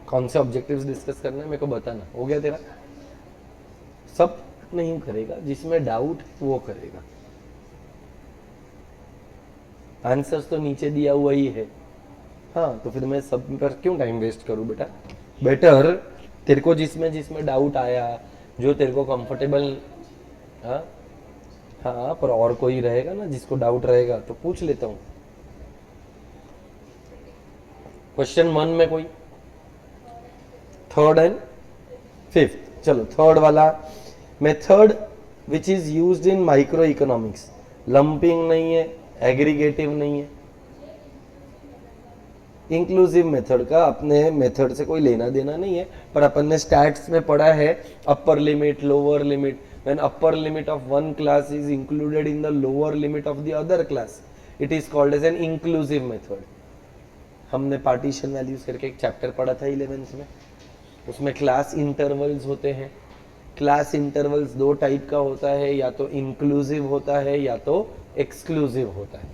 कौन से ऑब्जेक्टिव्स डिस्कस करना है मेरे को बताना, हो गया तेरा? सब नहीं करेगा, जिसमें डाउट वो करेगा। आंसर्स तो नीचे दिया हुआ ही है। हाँ, तो फिर मैं सब पर क्यों टाइम वेस्ट करूं बेटा? बेटर तेरे को जिसमें जिसमें डाउट आया, जो तेरे को कंफर्टेबल, हाँ हाँ, पर और कोई रहेगा ना जिसको डाउट रहेगा तो पूछ लेता हूँ। क्वेश्चन 1 में कोई, थर्ड एंड फिफ्थ, चलो थर्ड वाला। Method which is used in micro economics, lumping नहीं है, एग्रीगेटिव नहीं है, इंक्लूसिव मेथड का अपने मेथड से कोई लेना देना नहीं है, पर अपन ने स्टैट्स में पढ़ा है upper limit, lower limit. When upper limit of one class is included in the lower limit of the other class, it is called as an inclusive method. हमने पार्टीशन वैल्यूज करके एक चैप्टर पढ़ा था 11th में, उसमें class intervals होते हैं। Class intervals दो टाइप का होता है, या तो इंक्लूसिव होता है या तो एक्सक्लूसिव होता है।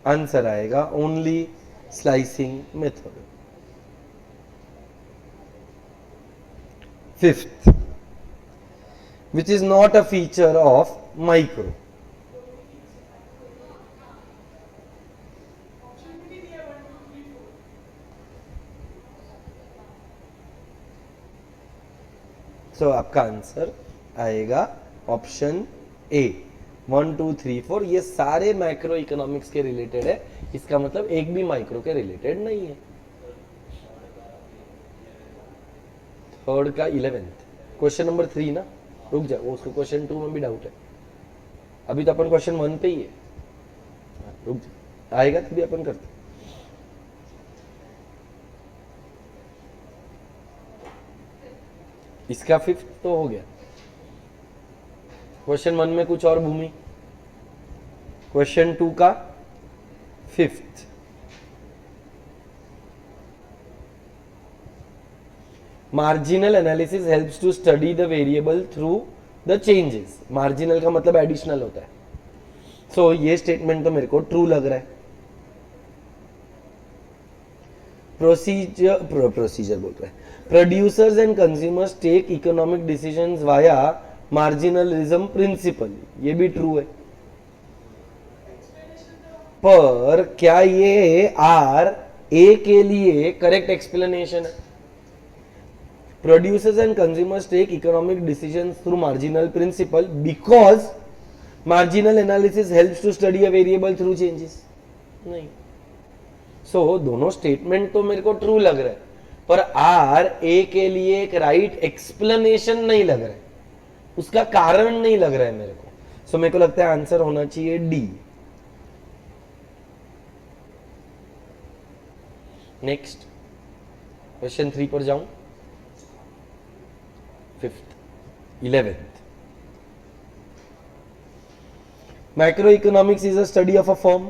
आंसर आएगा only slicing method. Fifth, which is not a feature of micro. So आपका आंसर आएगा ऑप्शन ए, 1 2 3 4। ये सारे मैक्रो इकोनॉमिक्स के रिलेटेड है, इसका मतलब एक भी माइक्रो के रिलेटेड नहीं है। थर्ड का 11th, क्वेश्चन नंबर 3 ना, रुक जा, वो उसको क्वेश्चन 2 में भी डाउट है। अभी तो अपन क्वेश्चन 1 पे ही है, रुक जा, आएगा तभी अपन करते। इसका 5th तो हो गया। क्वेश्चन 1 में कुछ और भूमि, क्वेश्चन 2 का 5th। Marginal analysis helps to study the variable through the changes. Marginal का मतलब एडिशनल होता है। सो ये स्टेटमेंट तो मेरे को ट्रू लग रहा है। प्रोसीजर बोल रहा है, producers and consumers take economic decisions via marginalism principle, ये भी ट्रू है। पर क्या ये आर ए के लिए करेक्ट एक्सप्लेनेशन है? Producers and consumers take economic decisions through marginal principle because marginal analysis helps to study a variable through changes. नहीं। So दोनों स्टेटमेंट तो मेरे को ट्रू लग रहा है, पर आर ए के लिए एक राइट एक्सप्लेनेशन नहीं लग रहा है, उसका कारण नहीं लग रहा है मेरे को। मेरे को लगता है आंसर होना चाहिए डी। नेक्स्ट क्वेश्चन 3 पर जाऊं, 5th, 11th. Macroeconomics is a study of a firm.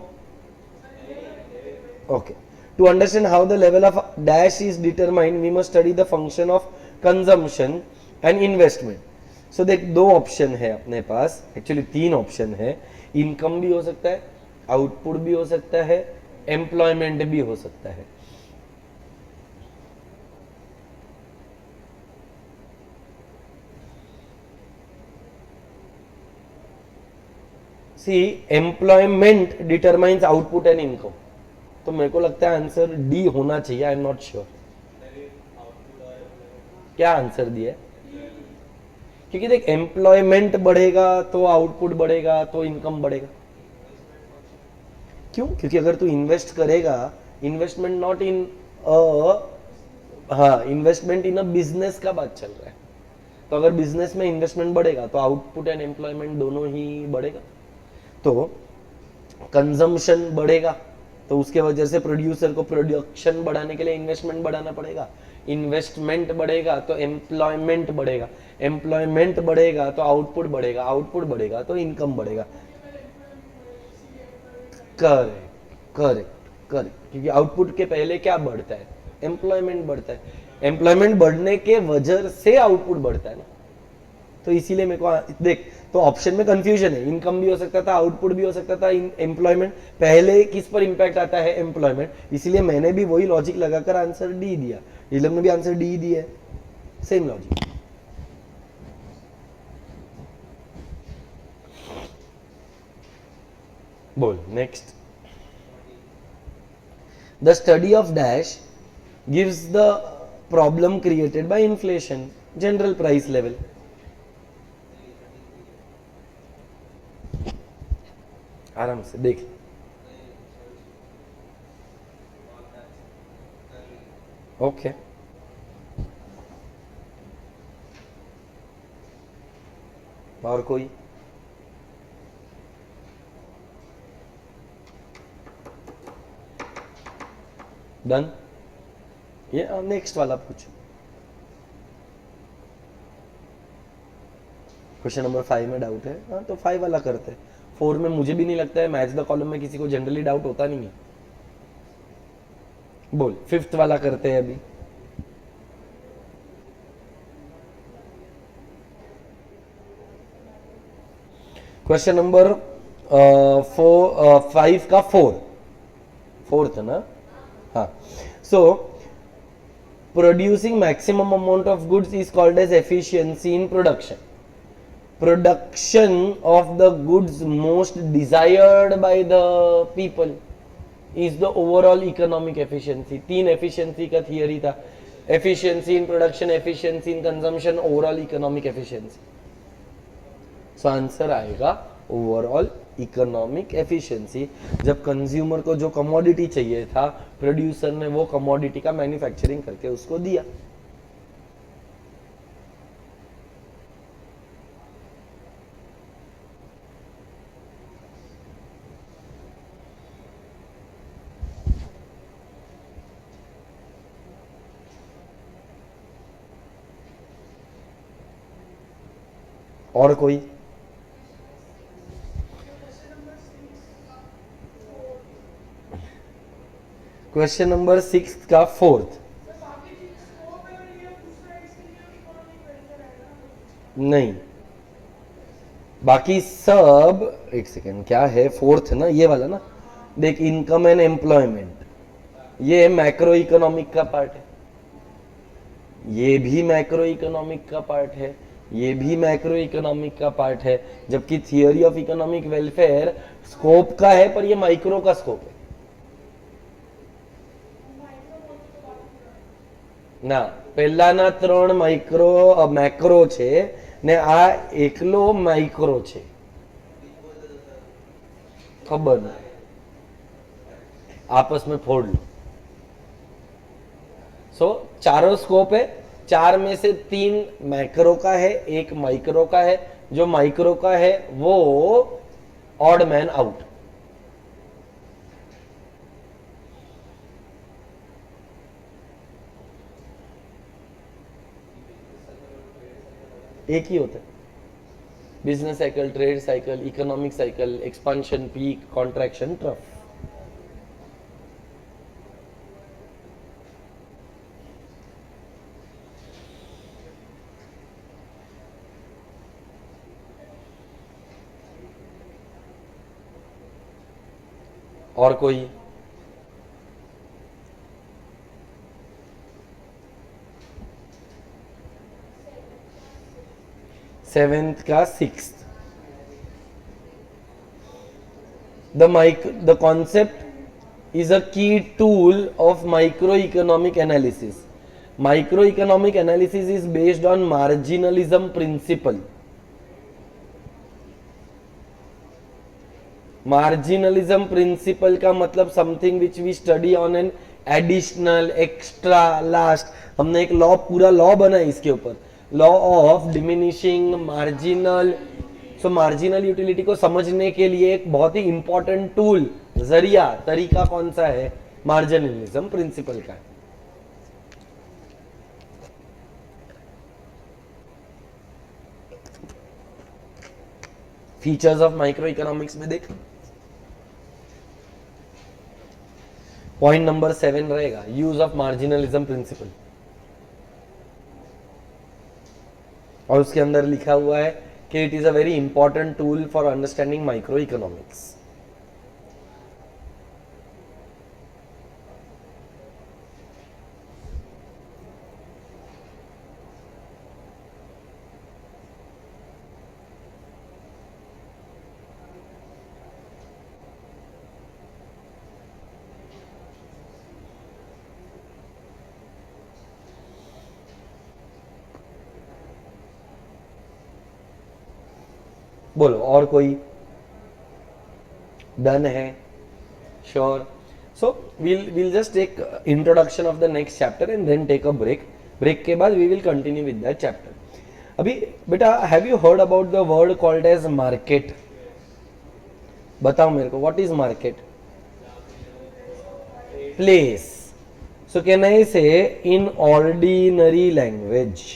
Okay. To understand how the level of dash is determined, we must study the function of consumption and investment. So देख, दो option है अपने पास, actually 3 option है। Income भी हो सकता है, output भी हो सकता है, एम्प्लॉयमेंट भी हो सकता है। C employment determines output and income, तो मेरे को लगता है आंसर डी होना चाहिए। आई एम नॉट श्योर क्या आंसर दिया है, क्योंकि देख एम्प्लॉयमेंट बढ़ेगा तो आउटपुट बढ़ेगा तो इनकम बढ़ेगा। क्यों? क्योंकि अगर तू इन्वेस्ट करेगा, investment not in investment in a business का बात चल रहा है, तो अगर बिजनेस में इन्वेस्टमेंट बढ़ेगा तो आउटपुट एंड एम्प्लॉयमेंट दोनों ही बढ़ेगा। तो कंजम्पशन बढ़ेगा तो उसके वजह से प्रोड्यूसर को प्रोडक्शन बढ़ाने के लिए इन्वेस्टमेंट बढ़ाना पड़ेगा, इन्वेस्टमेंट बढ़ेगा तो एम्प्लॉयमेंट बढ़ेगा, एम्प्लॉयमेंट बढ़ेगा तो आउटपुट बढ़ेगा, आउटपुट बढ़ेगा तो इनकम बढ़ेगा। करेक्ट करेक्ट करेक्ट, क्योंकि आउटपुट के पहले क्या बढ़ता है? एम्प्लॉयमेंट बढ़ता है, एम्प्लॉयमेंट बढ़ने के वजह से आउटपुट बढ़ता है ना। तो इसीलिए मेरे को देख, तो ऑप्शन में कंफ्यूजन है, इनकम भी हो सकता था, आउटपुट भी हो सकता था, एम्प्लॉयमेंट, पहले किस पर इंपैक्ट आता है, एम्प्लॉयमेंट, इसलिए मैंने भी वही लॉजिक लगाकर आंसर डी दिया, नीलम ने भी आंसर डी दिया है, सेम लॉजिक। बोल next. The study of dash gives the problem created by inflation, general price level. आराम से देख, ओके और कोई? डन। ये नेक्स्ट वाला पूछो। क्वेश्चन नंबर 5 में डाउट है, हाँ तो 5 वाला करते हैं। 4 में मुझे भी नहीं लगता है, मैच द कॉलम में किसी को जनरली डाउट होता नहीं है। बोल 5th वाला करते हैं अभी। क्वेश्चन नंबर 5 का 4th ना, हाँ। So producing maximum amount of goods is called as efficiency in production. Production of the goods most desired by the people is the overall economic efficiency। 3 efficiency का theory था, efficiency in production, efficiency in consumption, overall economic efficiency। so answer आएगा overall economic efficiency. जब consumer को जो commodity चाहिए था, producer ने वो कमोडिटी का मैन्युफैक्चरिंग करके उसको दिया। और कोई? क्वेश्चन नंबर 6 का 4th। नहीं, बाकी सब, एक सेकेंड, क्या है 4th ना, ये वाला ना, देख इनकम एंड एम्प्लॉयमेंट, ये मैक्रो इकोनॉमिक का पार्ट है, ये भी मैक्रो इकोनॉमिक का पार्ट है, ये भी मैक्रो इकोनॉमिक का पार्ट है, जबकि theory of economic welfare scope का है, पर ये माइक्रो का स्कोप है ना। પહેલાના 3 मैक्रो છે ને આ એકલો માઇક્રો છે, ખબર नहीं, आपस में फोड़ लो। सो चारों स्कोप है, 4 में से 3 मैक्रो का है, 1 माइक्रो का है। जो माइक्रो का है वो ऑड मैन आउट। एक ही होता है, business cycle, trade cycle, economic cycle, expansion, peak, contraction, trough. और कोई? सेवेंथ का 6th। The concept is a key tool of microeconomic analysis। Microeconomic analysis is based on marginalism principle। Marginalism principle का मतलब something which we study on an additional, extra, last. हमने एक law, पूरा law बनाया इसके ऊपर, law of diminishing marginal. So marginal utility को समझने के लिए एक बहुत ही इंपॉर्टेंट टूल, जरिया, तरीका कौन सा है? मार्जिनलिज्म प्रिंसिपल का। फीचर्स ऑफ माइक्रो इकोनॉमिक्स में देख, पॉइंट नंबर 7 रहेगा, यूज ऑफ मार्जिनलिज्म प्रिंसिपल। और उसके अंदर लिखा हुआ है कि it is a very important tool for understanding micro economics. बोलो और कोई डन है? Sure. So we'll just take introduction of the next chapter and then take a break के बाद we will continue with that chapter। अभी बेटा have you heard about the word called as market? बताओ मेरे को, what is market? Place। So can I say in ordinary language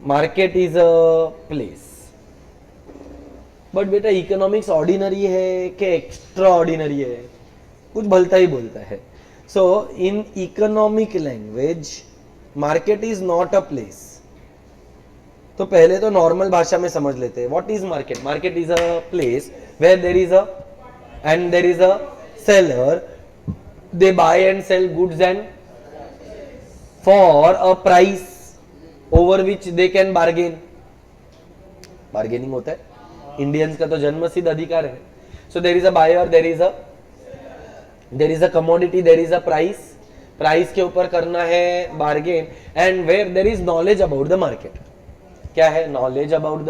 market is a place. But बेटा economics ordinary है कि extra ordinary है? कुछ भलता ही बोलता है। So in economic language market is not a place. तो पहले तो नॉर्मल भाषा में समझ लेते हैं what is market. Market is a place where there is a seller, they buy and sell goods and for a price over which they can bargain. Bargaining होता है, इंडियंस का तो जन्मसिद्ध अधिकार है। So there is a buyer, there is a commodity, there is a price. Price के ऊपर करना है bargain, and where there is knowledge about the market. क्या है? नॉलेज अबाउट द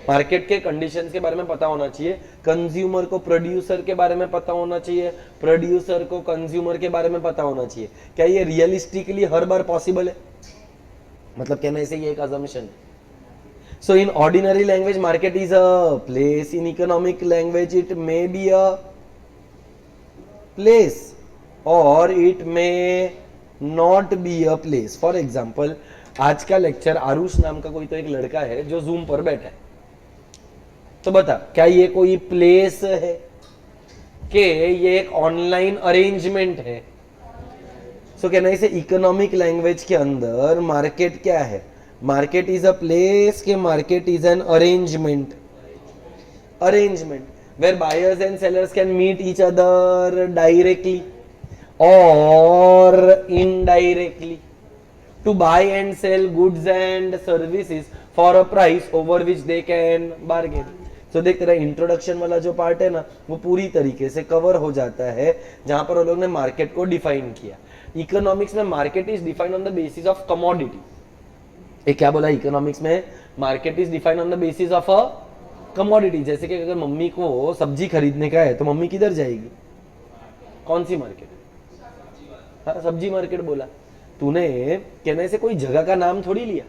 मार्केट के कंडीशंस के बारे में पता होना चाहिए। कंज्यूमर को प्रोड्यूसर के बारे में पता होना चाहिए, प्रोड्यूसर को कंज्यूमर के बारे में पता होना चाहिए। क्या ये रियलिस्टिकली हर बार पॉसिबल है? मतलब कहना इसे ये एक assumption। So in ordinary language market is a place, in economic language it may be a place or it may not be a place। For example आज का लेक्चर आरुष नाम का कोई तो एक लड़का है जो जूम पर बैठा है, तो बता क्या ये कोई प्लेस है कि ये एक ऑनलाइन अरेंजमेंट है? सो कहना इसे इकोनॉमिक लैंग्वेज के अंदर मार्केट क्या है? मार्केट इज अ प्लेस के market is an arrangement where buyers and sellers can meet each other directly और indirectly to buy and sell goods and services for a price over which they can bargain. तो देख तेरा introduction वाला जो part है ना वो पूरी तरीके से कवर हो जाता है जहां पर वो लोग ने मार्केट को डिफाइन किया। इकोनॉमिक्स में market is defined on the basis of commodity. ये क्या बोला? इकोनॉमिक्स में market is defined on the basis of a commodity. जैसे कि अगर मम्मी को सब्जी खरीदने का है तो मम्मी किधर जाएगी? कौन सी मार्केट? हाँ, सब्जी मार्केट बोला तूने। कहने से कोई जगह का नाम थोड़ी लिया,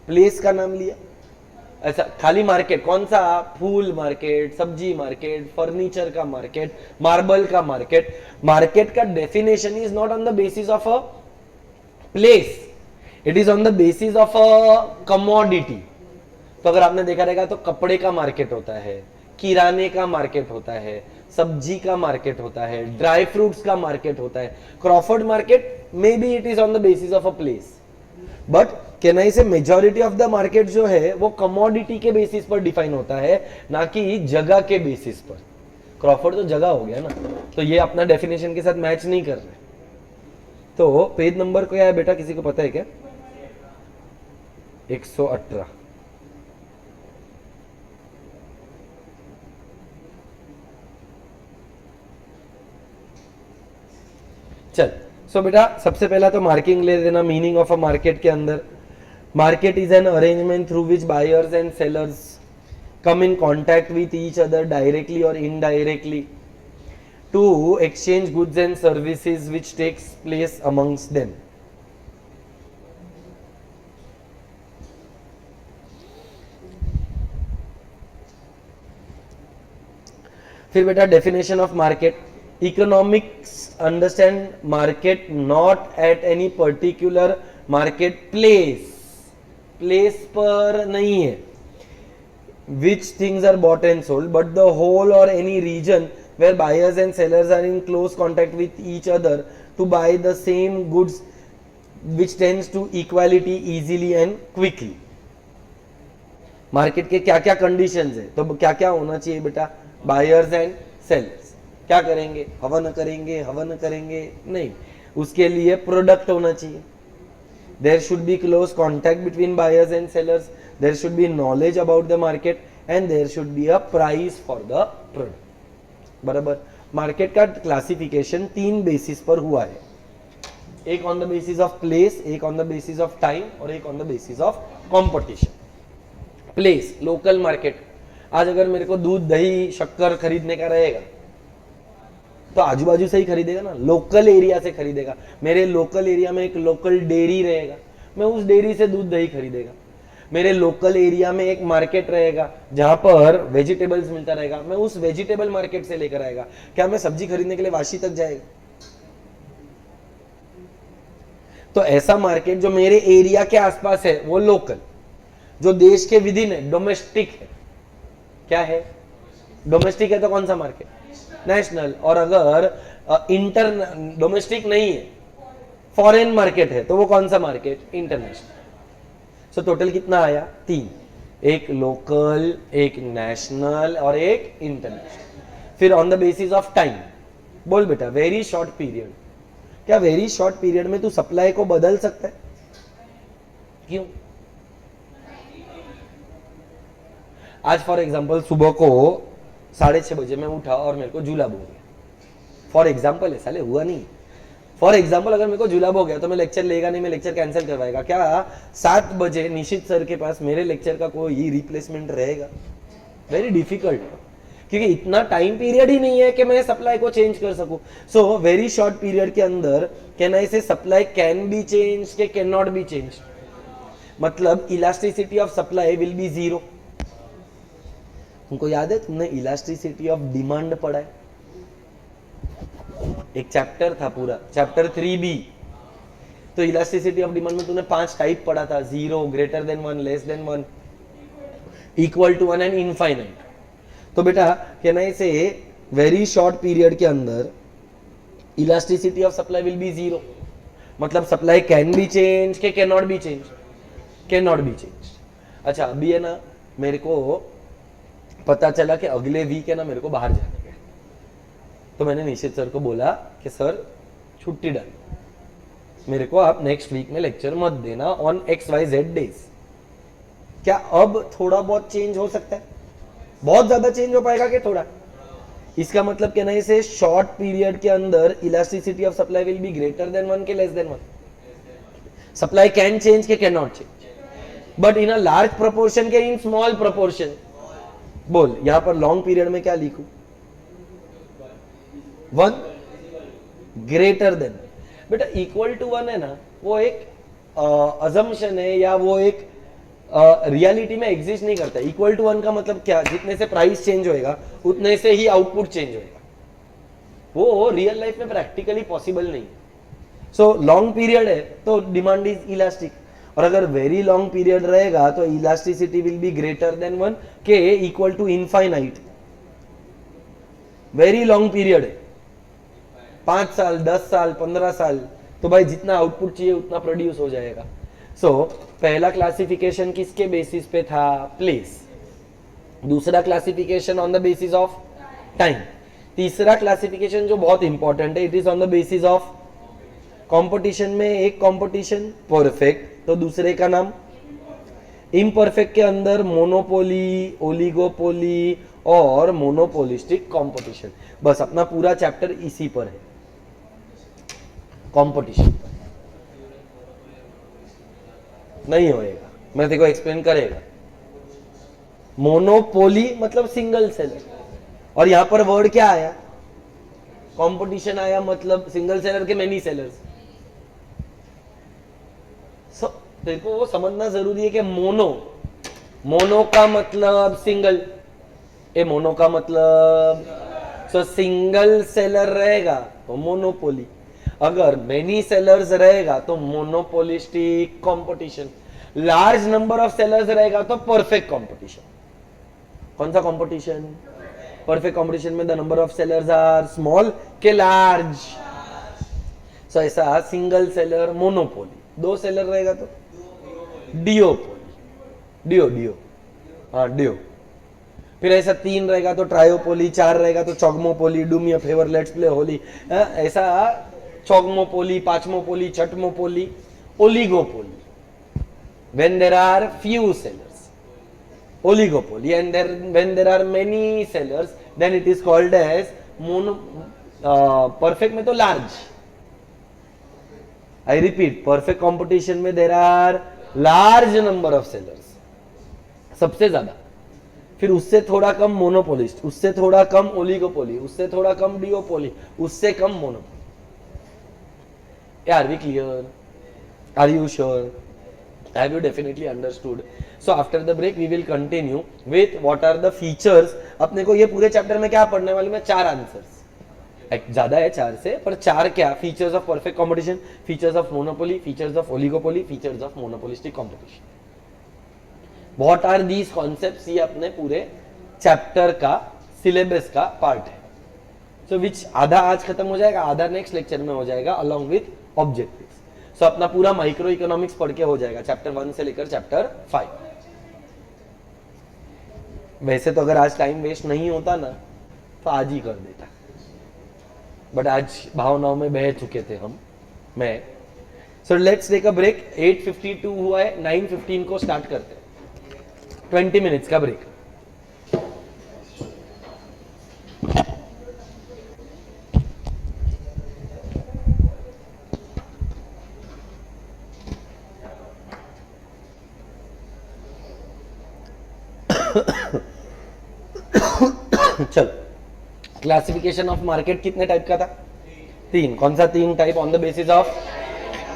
प्लेस का नाम लिया। ऐसा खाली मार्केट कौन सा? फूल मार्केट, सब्जी मार्केट, फर्नीचर का मार्केट, मार्बल का मार्केट। मार्केट का definition is not on the basis of a place, it is on the basis of a commodity. तो अगर आपने देखा रहेगा तो कपड़े का मार्केट होता है, किराने का मार्केट होता है, सब्जी का मार्केट होता है, ड्राई फ्रूट्स का मार्केट होता है। Crawford market may be it is on the basis of a place, but कहना इसे मेजॉरिटी ऑफ द मार्केट जो है वो कमोडिटी के बेसिस पर डिफाइन होता है, ना कि जगह के बेसिस पर। क्रॉफर्ड तो जगह हो गया ना, तो ये अपना डेफिनेशन के साथ मैच नहीं कर रहे। तो पेज नंबर क्या है बेटा, किसी को पता है क्या? 118। चल सो बेटा सबसे पहला तो मार्किंग ले देना मीनिंग ऑफ अ मार्केट के अंदर। Market is an arrangement through which buyers and sellers come in contact with each other directly or indirectly to exchange goods and services which takes place amongst them। फिर बेटा definition of market. Economics understand market not at any particular market place, place पर नहीं है which things are bought and sold, but the whole or any region where buyers and sellers are in close contact with each other to buy the same goods, which tends to equality easily and quickly. Market के क्या क्या conditions है, तो क्या क्या होना चाहिए बेटा? बायर्स एंड सेलर्स क्या करेंगे? हवन करेंगे? हवन करेंगे नहीं, उसके लिए प्रोडक्ट होना चाहिए. There should be close contact between buyers and sellers. There should be knowledge about the market and there should be a price for the product. बराबर. मार्केट का क्लासिफिकेशन 3 बेसिस पर हुआ है. एक on the basis of place, एक on the basis of time और एक on the basis of competition. Place, local market. आज अगर मेरे को दूध, दही, शक्कर खरीदने का रहेगा तो आजू बाजू से ही खरीदेगा ना, लोकल एरिया से खरीदेगा. मेरे लोकल एरिया में एक लोकल डेयरी रहेगा, मैं उस डेयरी से दूध दही खरीदेगा. मेरे लोकल एरिया में एक मार्केट रहेगा जहां पर वेजिटेबल्स मिलता रहेगा, मैं उस वेजिटेबल मार्केट से लेकर आएगा. क्या मैं सब्जी खरीदने के लिए वाशी तक जाएगा? तो ऐसा मार्केट जो मेरे एरिया के आसपास है वो लोकल, जो देश के विदिन है, डोमेस्टिक है. क्या है? डोमेस्टिक है तो कौन सा मार्केट? नेशनल. और अगर डोमेस्टिक नहीं है, फॉरेन मार्केट है, तो वो कौन सा मार्केट? इंटरनेशनल. सो टोटल कितना आया? 3. एक लोकल, एक नेशनल और एक इंटरनेशनल. फिर on the basis of time. बोल बेटा, वेरी शॉर्ट पीरियड. क्या वेरी शॉर्ट पीरियड में तू सप्लाई को बदल सकता है? क्यों? आज फॉर एग्जाम्पल सुबह को 6:30 बजे मैं उठा और मेरे को जुलाब हो गया. फॉर एग्जाम्पल है, साले हुआ नहीं. फॉर एग्जाम्पल अगर मेरे को जुलाब हो गया तो मैं लेक्चर लेगा नहीं, मैं लेक्चर कैंसिल करवाएगा. क्या 7 बजे निशित सर के पास मेरे लेक्चर का कोई रिप्लेसमेंट रहेगा? वेरी डिफिकल्ट, क्योंकि इतना टाइम पीरियड ही नहीं है कि मैं सप्लाई को चेंज कर सकूं. सो वेरी शॉर्ट पीरियड के अंदर कैन आई से सप्लाई कैन बी चेंज के कैन नॉट बी चेंज. मतलब elasticity of supply will B 0. तुमको याद है, तुमने इलास्टिसिटी ऑफ डिमांड पढ़ा है? एक चैप्टर था पूरा, चैप्टर 3B. तो इलास्टिसिटी ऑफ डिमांड में तूने 5 टाइप पढ़ा था: 0, greater than 1, less than 1, equal to 1 and infinite. तो बेटा कैन आई से वेरी शॉर्ट पीरियड के अंदर elasticity of supply will B 0. मतलब सप्लाई कैन बी चेंज के can not be change? Can not be change. अच्छा, अभी है ना, मेरे को पता चला कि अगले वीक है ना मेरे को बाहर जाने का, तो मैंने निशित सर को बोला कि सर छुट्टी डाल, मेरे को आप नेक्स्ट वीक में लेक्चर मत देना ऑन XYZ डेज. क्या अब थोड़ा बहुत चेंज हो सकता है? बहुत ज्यादा चेंज हो पाएगा कि थोड़ा? इसका मतलब कहना है इसे शॉर्ट पीरियड के अंदर elasticity of supply will be greater than 1 के less than 1. Supply can change के can not change, but in a large proportion के इन स्मॉल प्रोपोर्शन. बोल, यहां पर लॉन्ग पीरियड में क्या लिखूं? 1 ग्रेटर देन. बेटा इक्वल टू 1 है ना, वो एक अजम्पशन है या वो एक रियलिटी में एग्जिस्ट नहीं करता. इक्वल टू 1 का मतलब क्या? जितने से प्राइस चेंज होएगा उतने से ही आउटपुट चेंज होएगा. वो रियल लाइफ में प्रैक्टिकली पॉसिबल नहीं. सो लॉन्ग पीरियड है तो डिमांड इज इलास्टिक, और अगर वेरी लॉन्ग पीरियड रहेगा तो elasticity will be greater than 1 के equal to infinite. Very long period है, 5 साल, 10 साल, 15 साल, तो भाई जितना आउटपुट चाहिए उतना प्रोड्यूस हो जाएगा. सो पहला क्लासिफिकेशन किसके बेसिस पे था? प्लेस. दूसरा classification on the basis of time. तीसरा क्लासिफिकेशन जो बहुत इंपॉर्टेंट है, it is on the basis of competition. में एक कंपटीशन परफेक्ट, तो दूसरे का नाम इम्परफेक्ट. के अंदर मोनोपोली, ओलिगोपोली और मोनोपोलिस्टिक कंपटीशन. बस अपना पूरा चैप्टर इसी पर है, कंपटीशन. नहीं होएगा, मैं तेरे को एक्सप्लेन करेगा. मोनोपोली मतलब सिंगल सेलर, और यहां पर वर्ड क्या आया? कंपटीशन आया, मतलब सिंगल सेलर के मेनी सेलर्स. तेरे को वो समझना जरूरी है कि मोनो का मतलब सिंगल, मोनो का मतलब सिंगल सेलर रहेगा तो मोनोपोली, अगर मेनी सेलर्स रहेगा तो monopolistic competition, large number of sellers रहेगा तो परफेक्ट कंपटीशन. कौन सा कंपटीशन? परफेक्ट कंपटीशन में the number of sellers are small के लार्ज। सो ऐसा सिंगल सेलर मोनोपोली, दो सेलर रहेगा तो डिओपोली, डिओ, हाँ डिओ। फिर ऐसा तीन रहेगा तो ट्रायोपोली, चार रहेगा तो चौगमोपोली, do me a favour let's play Holi. ऐसा चौगमोपोली, पांचमोपोली, छठमोपोली, oligopoly when there are few sellers, oligopoly, and when there are many sellers then it is called as mono, perfect में तो large, I repeat, perfect competition में there are large number of sellers, सबसे ज्यादा, फिर उससे थोड़ा कम monopolist, उससे थोड़ा कम ओलिगोपोली, उससे थोड़ा कम डिओपोली, उससे कम monopoly. Are we clear? Are you sure? Have you definitely understood? So after the break we will continue with what are the features। अपने को ये पूरे चैप्टर में क्या पढ़ने वाले में चार आंसर्स, ज्यादा है चार से, पर चार क्या, features of perfect competition, features of monopoly, features of oligopoly, features of monopolistic competition. What are these concepts, ये अपने पूरे चैप्टर का सिलेबस का पार्ट है। सो विच आधा आज खत्म हो जाएगा, आधा नेक्स्ट लेक्चर में हो जाएगा अलॉन्ग विथ ऑब्जेक्टिव्स। सो अपना पूरा माइक्रो इकोनॉमिक्स पढ़ के हो जाएगा चैप्टर 1 से लेकर चैप्टर 5। वैसे तो अगर आज टाइम वेस्ट नहीं होता ना तो आज ही कर देता, बट आज भावनाओं में बह चुके थे मैं। So let's take a break. 8:52 हुआ है, 9:15 को स्टार्ट करते हैं, 20 मिनट्स का ब्रेक। चल, क्लासिफिकेशन ऑफ मार्केट कितने टाइप का था? तीन। कौन सा तीन type? On the basis of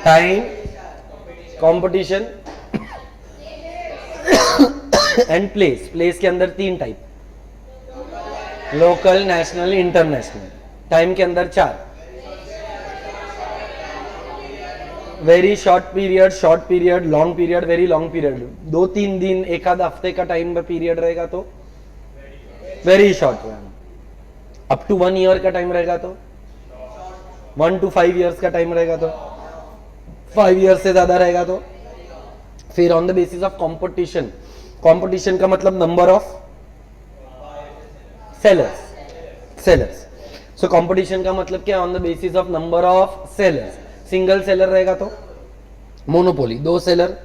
time, competition and place. Place के अंदर तीन type, local, national, international. Time के अंदर चार, very short period, long period, very long period. 2-3 दिन, एक आध हफ्ते का टाइम पीरियड रहेगा तो very short, up to 1 year का टाइम रहेगा तो 1 to 5 years का टाइम रहेगा तो 5 years से ज्यादा रहेगा तो। फिर on the basis of competition, competition का मतलब number of sellers. So competition का मतलब क्या? On the basis of number of sellers. Single seller रहेगा तो monopoly, 2 seller,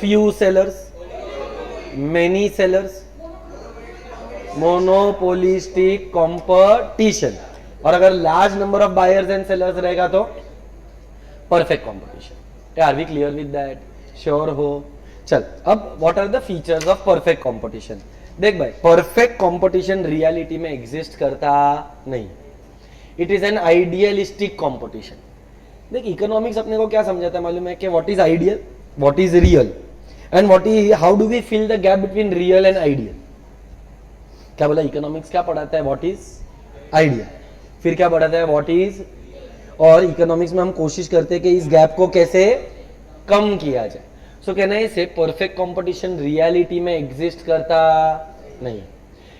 few sellers, many sellers, monopolistic competition. और अगर large number of buyers and sellers रहेगा तो perfect competition. Are we clear with that? Sure हो? चल, अब what are the features of perfect competition? देख भाई, परफेक्ट कंपटीशन रियलिटी में एग्जिस्ट करता नहीं, it is an idealistic competition. देख, इकोनॉमिक्स अपने को क्या समझाता है मालूम है कि what is ideal, what is real, and what is, how do we fill the gap between real and ideal. क्या बोला? इकोनॉमिक्स क्या पढ़ाता है? What is ideal. फिर क्या पढ़ाता है? व्हाट इज, और इकोनॉमिक्स में हम कोशिश करते हैं कि इस गैप को कैसे कम किया जाए। सो कहना है इसे परफेक्ट कंपटीशन रियलिटी में एग्जिस्ट करता नहीं,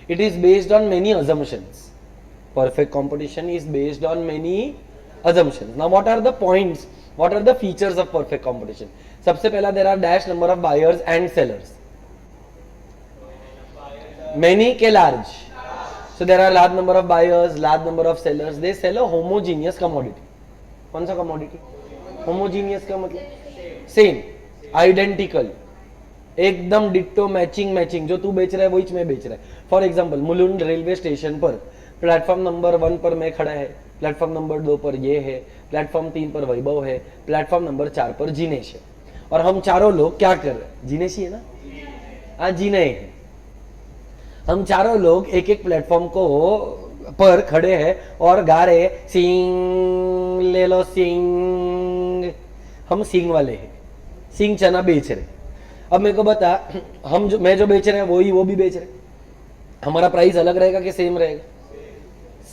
it is based on many assumptions. Perfect competition is based on many assumptions. Now what are the points, what are the features of perfect competition? सबसे पहला, there are dash number of buyers and sellers, many के large, so there are large number of buyers, large number of sellers, they sell a homogeneous commodity। कौन सा commodity? homogeneous का मतलब same, identical, एकदम ditto, matching, जो तू बेच रहा है वही मैं बेच रहा है। For example, Mulund railway station पर प्लेटफॉर्म नंबर 1 पर मैं खड़ा है, प्लेटफॉर्म नंबर 2 पर ये है, प्लेटफॉर्म 3 पर वैभव है, प्लेटफॉर्म नंबर 4 पर जिनेश है, और हम चारों लोग क्या कर रहे हैं? जिनेश ही है ना? हाँ, जिने है। हम चारों लोग एक एक प्लेटफॉर्म को पर खड़े हैं और गा रहे, सिंग ले लो सिंग। हम सिंग वाले हैं, सिंग चना बेच रहे। अब मेरे को बता, मैं जो बेच रहे हैं वही वो भी बेच रहे, हमारा प्राइस अलग रहेगा कि सेम रहेगा?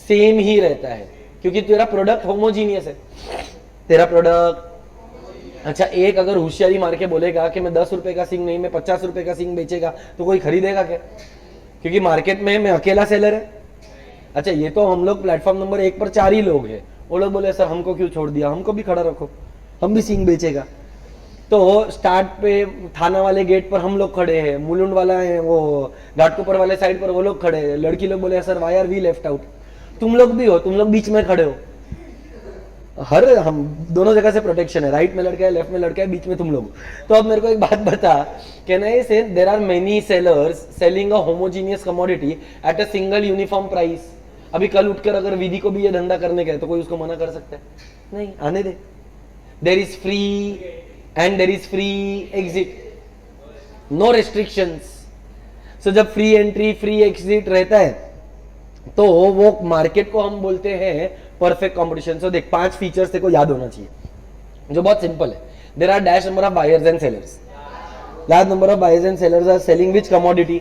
सेम ही रहता है, क्योंकि तेरा प्रोडक्ट होमोजीनियस है। तेरा प्रोडक्ट, अच्छा, एक अगर होशियारी मार के बोलेगा कि मैं 10 रुपए का सिंग नहीं, मैं 50 रुपए का सिंग बेचेगा, तो कोई खरीदेगा क्या? क्योंकि मार्केट में मैं अकेला सेलर है, अच्छा ये तो हम लोग प्लेटफॉर्म नंबर 1 पर 4 ही लोग हैं, वो लोग बोले सर हमको क्यों छोड़ दिया, हमको भी खड़ा रखो, हम भी सिंग बेचेगा। तो स्टार्ट पे थाना वाले गेट पर हम लोग खड़े हैं, मुलुंड वाला है वो घाटकोपर वाले साइड पर वो लोग खड़े हैं, लड़की लोग बोले sir why are we left out, तुम लोग भी हो, तुम लोग बीच में खड़े हो। हर हम दोनों जगह से प्रोटेक्शन है, राइट में लड़का है, लेफ्ट में लड़का है, बीच में तुम लोग। तो अब मेरे को एक बात बता, can I say there are many sellers selling a homogeneous commodity at a single uniform price. अभी कल उठकर अगर विधि को भी ये धंधा करने का है तो कोई उसको मना कर सकता है? नहीं, आने दे। There is free and there is free exit, no restrictions. So जब फ्री एंट्री फ्री एग्जिट रहता है तो वो मार्केट को हम बोलते हैं परफेक्ट कंपटीशन। सो देख 5 फीचर्स तेरे को याद होना चाहिए जो बहुत सिंपल है। There are dash number of buyers and sellers, large number of buyers and sellers are selling which commodity,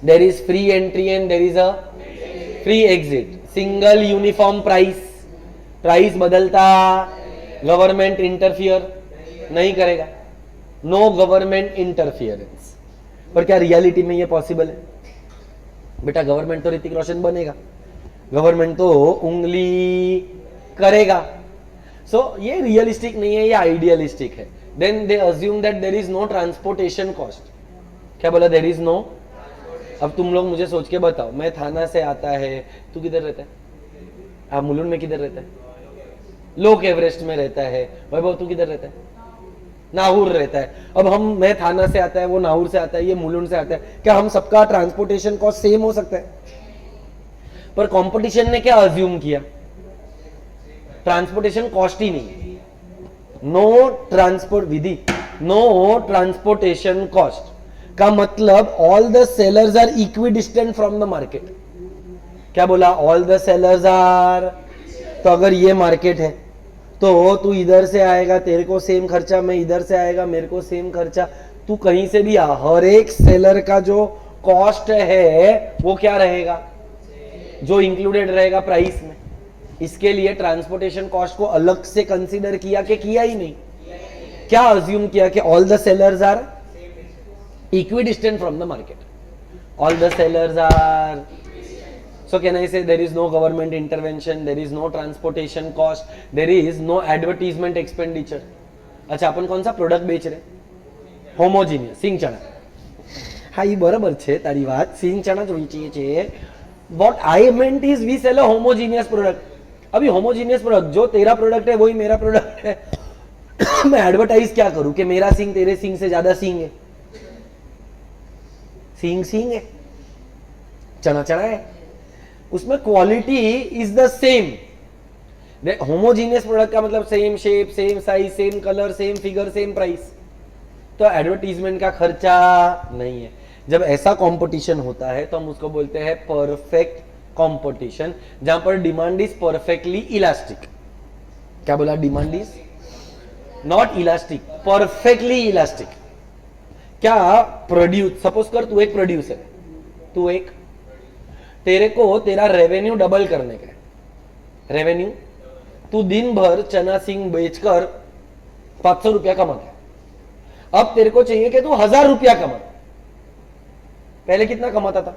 there is free entry and there is a free exit, single uniform price, price बदलता, government interfere नहीं करेगा, no government interference. पर क्या reality में ये possible है? बेटा government तो ऋतिक रोशन बनेगा, गवर्नमेंट तो उंगली करेगा। सो ये रियलिस्टिक नहीं है, ये आइडियलिस्टिक है। Then they assume that there is no transportation cost. क्या बोला? There is no. अब तुम लोग मुझे सोच के बताओ, मैं थाना से आता है, तू किधर रहता है? आप मुलुंड में किधर रहता है? लोक एवरेस्ट में रहता है। वैभव तू किधर रहता है? नाहूर रहता है। अब मैं थाना से आता है, वो नाहूर से आता है, ये मुलुंड से आता है, क्या हम सबका ट्रांसपोर्टेशन कॉस्ट सेम हो सकता है? पर कंपटीशन ने क्या अज्यूम किया? ट्रांसपोर्टेशन कॉस्ट ही नहीं, no transport Vidhi, no transportation cost का मतलब all the sellers are equidistant from the market. क्या बोला? All the sellers are. तो अगर ये मार्केट है तो तू इधर से आएगा, तेरे को सेम खर्चा, मैं इधर से आएगा, मेरे को सेम खर्चा, तू कहीं से भी आ, हर एक सेलर का जो कॉस्ट है वो क्या रहेगा? जो इंक्लूडेड रहेगा प्राइस में। इसके लिए ट्रांसपोर्टेशन कॉस्ट को अलग से कंसीडर किया कि किया ही नहीं? क्या अज्यूम किया कि all the sellers are equidistant from the market, all the sellers are, so can I say there is no government intervention, there is no transportation cost, there is no advertisement expenditure. अच्छा अपन कौन सा product बेच रहे? Homogeneous सिंग चना। हाँ ये बराबर છે તારી વાત, સિંગ ચણા જ વેચીએ છીએ। What I meant is we sell a homogeneous product। अभी होमोजीनियस प्रोडक्ट जो तेरा प्रोडक्ट है वही मेरा प्रोडक्ट है। मैं एडवर्टाइज क्या करूं कि मेरा सिंग तेरे सिंग से ज्यादा सिंग है? सिंग सिंग है, चना चना है, उसमें quality is the same. Homogeneous product का मतलब same shape, same size, same colour, same figure, same price. तो एडवर्टीजमेंट का खर्चा नहीं है। जब ऐसा कंपटीशन होता है तो हम उसको बोलते हैं परफेक्ट कंपटीशन, जहां पर डिमांड इज परफेक्टली इलास्टिक। क्या बोला? Demand is not elastic, perfectly elastic. क्या प्रोड्यूस, सपोज कर तू एक प्रोड्यूसर है, तू एक, तेरे को तेरा रेवेन्यू डबल करने का है। रेवेन्यू तू दिन भर चना सिंग बेचकर 500 रुपया कमाता है, अब तेरे को चाहिए कि तू 1000 रुपया कमा। पहले कितना कमाता था,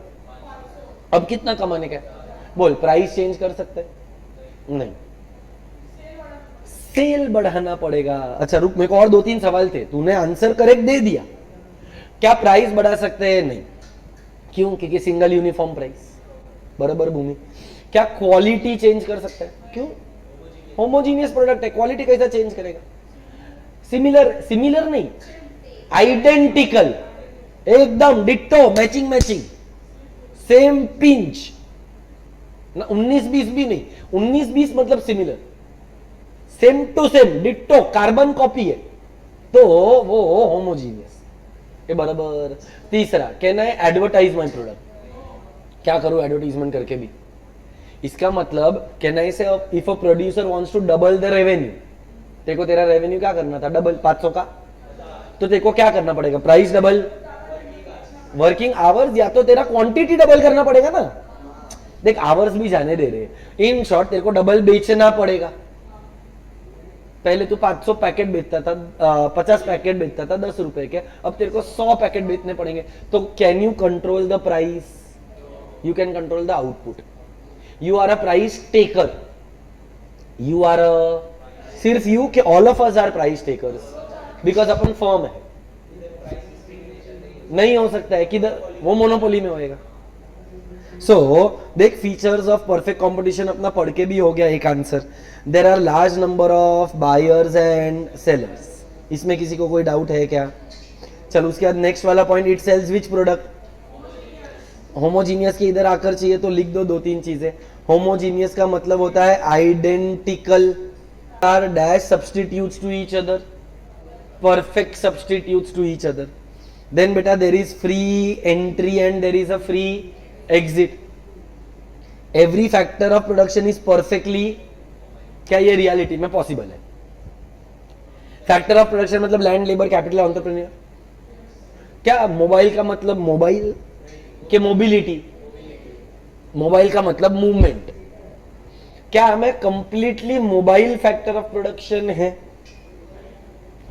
अब कितना कमाने का है? बोल, प्राइस चेंज कर सकते हैं? नहीं, सेल बढ़ाना पड़ेगा। अच्छा रुक, मेरे को और 2-3 सवाल थे, तूने आंसर करेक्ट दे दिया। क्या प्राइस बढ़ा सकते हैं? नहीं। क्यों? क्योंकि सिंगल यूनिफॉर्म प्राइस। बराबर भूमि। क्या क्वालिटी चेंज कर सकता है? क्यों? होमोजीनियस प्रोडक्ट है, क्वालिटी कैसा चेंज करेगा? सिमिलर, सिमिलर नहीं, आइडेंटिकल, एकदम ditto, matching matching, same pinch. 19-20 भी नहीं, 19-20 मतलब similar, same to same, ditto, carbon copy है, तो वो होमोजीनियस। ये बराबर। तीसरा, can I advertise my product? क्या करूं एडवर्टाइजमेंट करके भी? इसका मतलब can I say if a producer wants to double the revenue, तेरे को तेरा रेवेन्यू क्या करना था? डबल, 500 का, तो तेरे को क्या करना पड़ेगा? प्राइस डबल, वर्किंग आवर्स, या तो तेरा क्वांटिटी डबल करना पड़ेगा ना। देख आवर्स भी जाने दे रहे, इन शॉर्ट तेरे को डबल बेचना पड़ेगा। पहले तू 500 पैकेट बेचता था, 50 पैकेट बेचता था 10 रुपए के, अब तेरे को 100 पैकेट बेचने पड़ेंगे। तो can you control the price? You can control the output. You are a price taker. You are a, सिर्फ you के all of us are price takers because upon firm है. नहीं हो सकता है किधर, वो मोनोपोली में होएगा. सो देख, फीचर्स ऑफ परफेक्ट कंपटीशन अपना पढ़ के भी हो गया एक answer. There are large number of buyers and sellers. इसमें किसी को कोई डाउट है क्या? चलो उसके बाद नेक्स्ट वाला point, it cells which product. Homogeneous के इधर आकर चाहिए तो लिख दो 2-3 चीजें. होमोजीनियस का मतलब होता है identical, are dash substitutes to each other, perfect substitutes to each other. Then बेटा there is free entry and there is a free exit. Every factor of production is perfectly, क्या ये रियलिटी में possible है? Factor of production मतलब land, labour, capital, entrepreneur. क्या mobile का मतलब mobile के मोबिलिटी, मोबाइल का मतलब मूवमेंट. क्या हमें completely mobile factor of production है?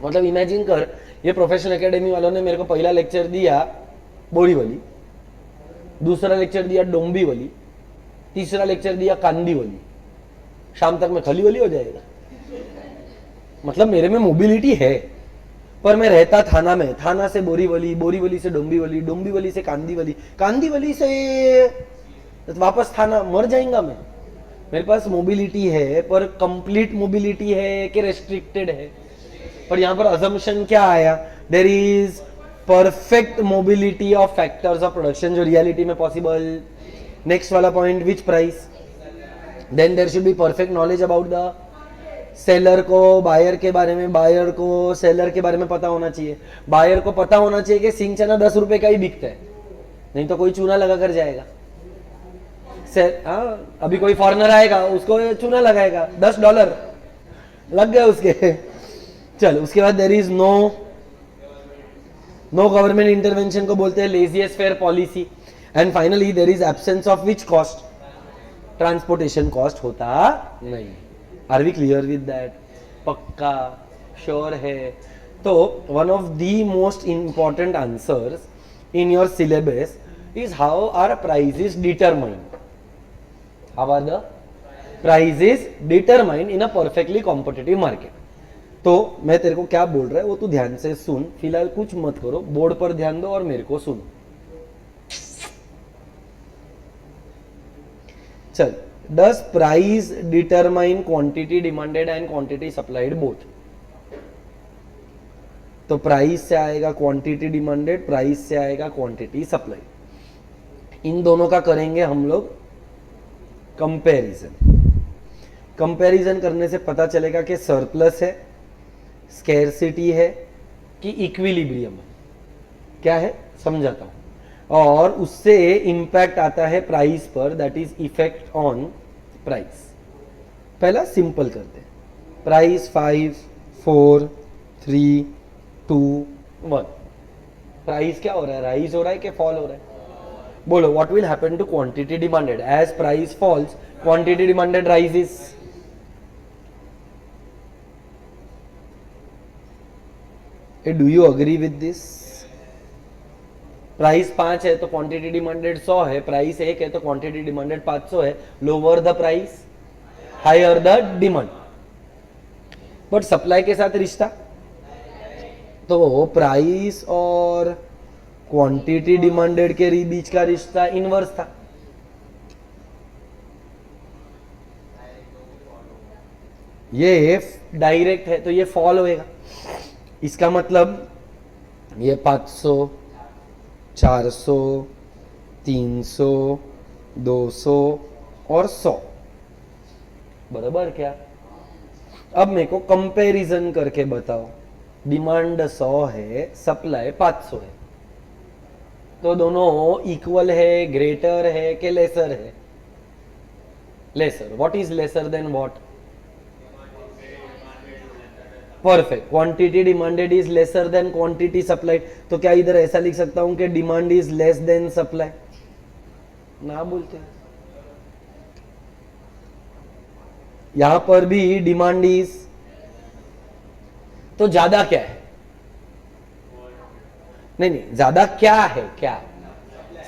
मतलब इमेजिन कर, ये प्रोफेशनल एकेडमी वालों ने मेरे को पहला लेक्चर दिया बोरीवली, दूसरा लेक्चर दिया डोंबिवली, तीसरा लेक्चर दिया कांदीवली. शाम तक मैं खलीवली हो जाएगा. मतलब मेरे में मोबिलिटी है, पर मैं रहता थाना में, थाना से बोरीवली, बोरीवली से डोंबिवली, डोंबिवली से कांदीवली, कांदीवली से वापस थाना. मर जाएगा मैं. मेरे पास मोबिलिटी है, पर कंप्लीट मोबिलिटी है कि रेस्ट्रिक्टेड है? पर यहां पर अजम्पशन क्या आया? There is perfect mobility of factors of production, जो रियलिटी में पॉसिबल. नेक्स्ट वाला point, which price. Then there should be perfect knowledge about the seller को बायर के बारे में, बायर को सेलर के बारे में पता होना चाहिए. बायर को पता होना चाहिए कि सिंह चना 10 रुपए का ही बिकता है, नहीं तो कोई चूना लगा कर जाएगा. हाँ, अभी कोई फॉरेनर आएगा, उसको चूना लगाएगा, $10 लग गए उसके. चलो उसके बाद there is no government intervention को बोलते हैं laissez faire policy. And finally there is absence of which cost, transportation cost होता नहीं. Are we clear with that? पक्का श्योर है? तो one of the most important answers in your syllabus is how are prices determined. How are the prices determined in a perfectly competitive market. तो मैं तेरे को क्या बोल रहा है वो तू ध्यान से सुन. फिलहाल कुछ मत करो, बोर्ड पर ध्यान दो और मेरे को सुनो. चल, does price determine quantity demanded and quantity supplied both? तो प्राइस से आएगा क्वांटिटी डिमांडेड, प्राइस से आएगा क्वांटिटी सप्लाइड. इन दोनों का करेंगे हम लोग कंपैरिजन. कंपैरिजन करने से पता चलेगा कि सरप्लस है, स्कैरसिटी है कि इक्विलिब्रियम है. क्या है समझाता हूं. और उससे इंपैक्ट आता है प्राइस पर, that is effect on price. पहला सिंपल करते हैं. प्राइस 5, 4, 3, 2, 1. प्राइस क्या हो रहा है? राइज हो रहा है कि फॉल हो रहा है? बोलो, what will happen to quantity demanded as price falls, quantity demanded rises. Do you agree with this? Price 5 है तो क्वांटिटी डिमांडेड 100 है, प्राइस 1 है तो क्वांटिटी डिमांडेड 500 है. Lower the price, higher the demand. But supply के साथ रिश्ता, तो प्राइस और क्वांटिटी डिमांडेड के बीच का रिश्ता इनवर्स था. ये डायरेक्ट है तो ये फॉल होएगा. इसका मतलब ये 500, 400, 300, 200 और 100. बराबर क्या? अब मेरे को कंपैरिजन करके बताओ. डिमांड 100 है, सप्लाई 500 है, तो दोनों इक्वल है, ग्रेटर है कि लेसर है? Lesser. What is lesser than what? Perfect. Quantity demanded is lesser than quantity supplied. तो क्या इधर ऐसा लिख सकता हूं कि demand is less than supply? ना बोलते. यहां पर भी डिमांड इज, तो ज्यादा क्या है? नहीं, ज्यादा क्या है? क्या?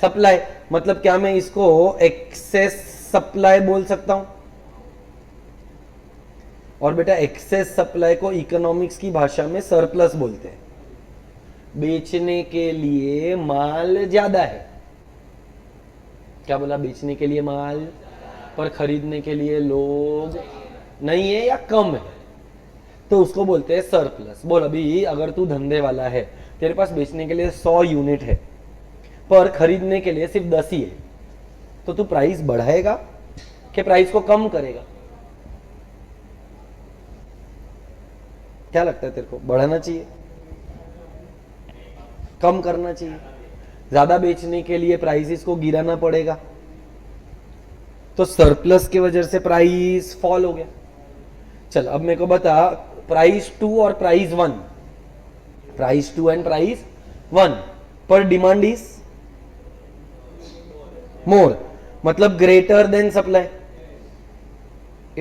सप्लाई. मतलब क्या मैं इसको एक्सेस सप्लाई बोल सकता हूं? और बेटा एक्सेस सप्लाई को इकोनॉमिक्स की भाषा में सरप्लस बोलते हैं। बेचने के लिए माल ज्यादा है, क्या बोला? बेचने के लिए माल, पर खरीदने के लिए लोग नहीं है या कम है, तो उसको बोलते हैं सरप्लस। बोल अभी अगर तू धंधे वाला है, तेरे पास बेचने के लिए 100 यूनिट है पर खरीदने के लिए सिर्फ 10 ही है, तो तू प्राइस बढ़ाएगा कि प्राइस को कम करेगा? क्या लगता है तेरे को, बढ़ाना चाहिए, कम करना चाहिए? ज्यादा बेचने के लिए प्राइसेस को गिराना पड़ेगा, तो सरप्लस की वजह से प्राइस फॉल हो गया। चल अब मेरे को बता, प्राइस 2 और प्राइस 1, प्राइस 2 एंड प्राइस 1 पर डिमांड इज मोर, मतलब greater than supply.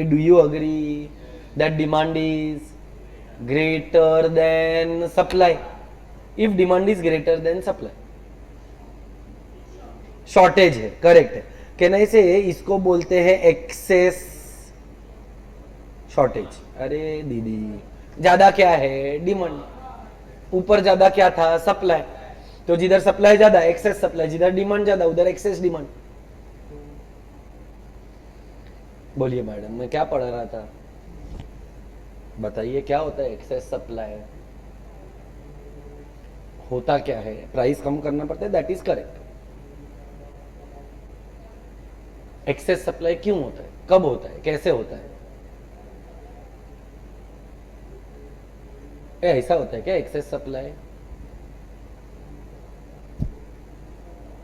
Do you agree that demand is greater than supply? If demand is greater than supply, shortage है, करेक्ट है। कहना इसे, इसको बोलते हैं एक्सेस शॉर्टेज। अरे दीदी, ज्यादा क्या है? डिमांड। ऊपर ज्यादा क्या था? सप्लाई। तो जिधर सप्लाई ज्यादा एक्सेस सप्लाई, जिधर डिमांड ज्यादा उधर एक्सेस डिमांड। बोलिए मैडम, मैं क्या पढ़ रहा था? बताइए क्या होता है एक्सेस सप्लाई? होता क्या है? प्राइस कम करना पड़ता है, that is correct. Excess supply क्यों होता है, कब होता है, कैसे होता है? ऐसा होता है क्या एक्सेस सप्लाई?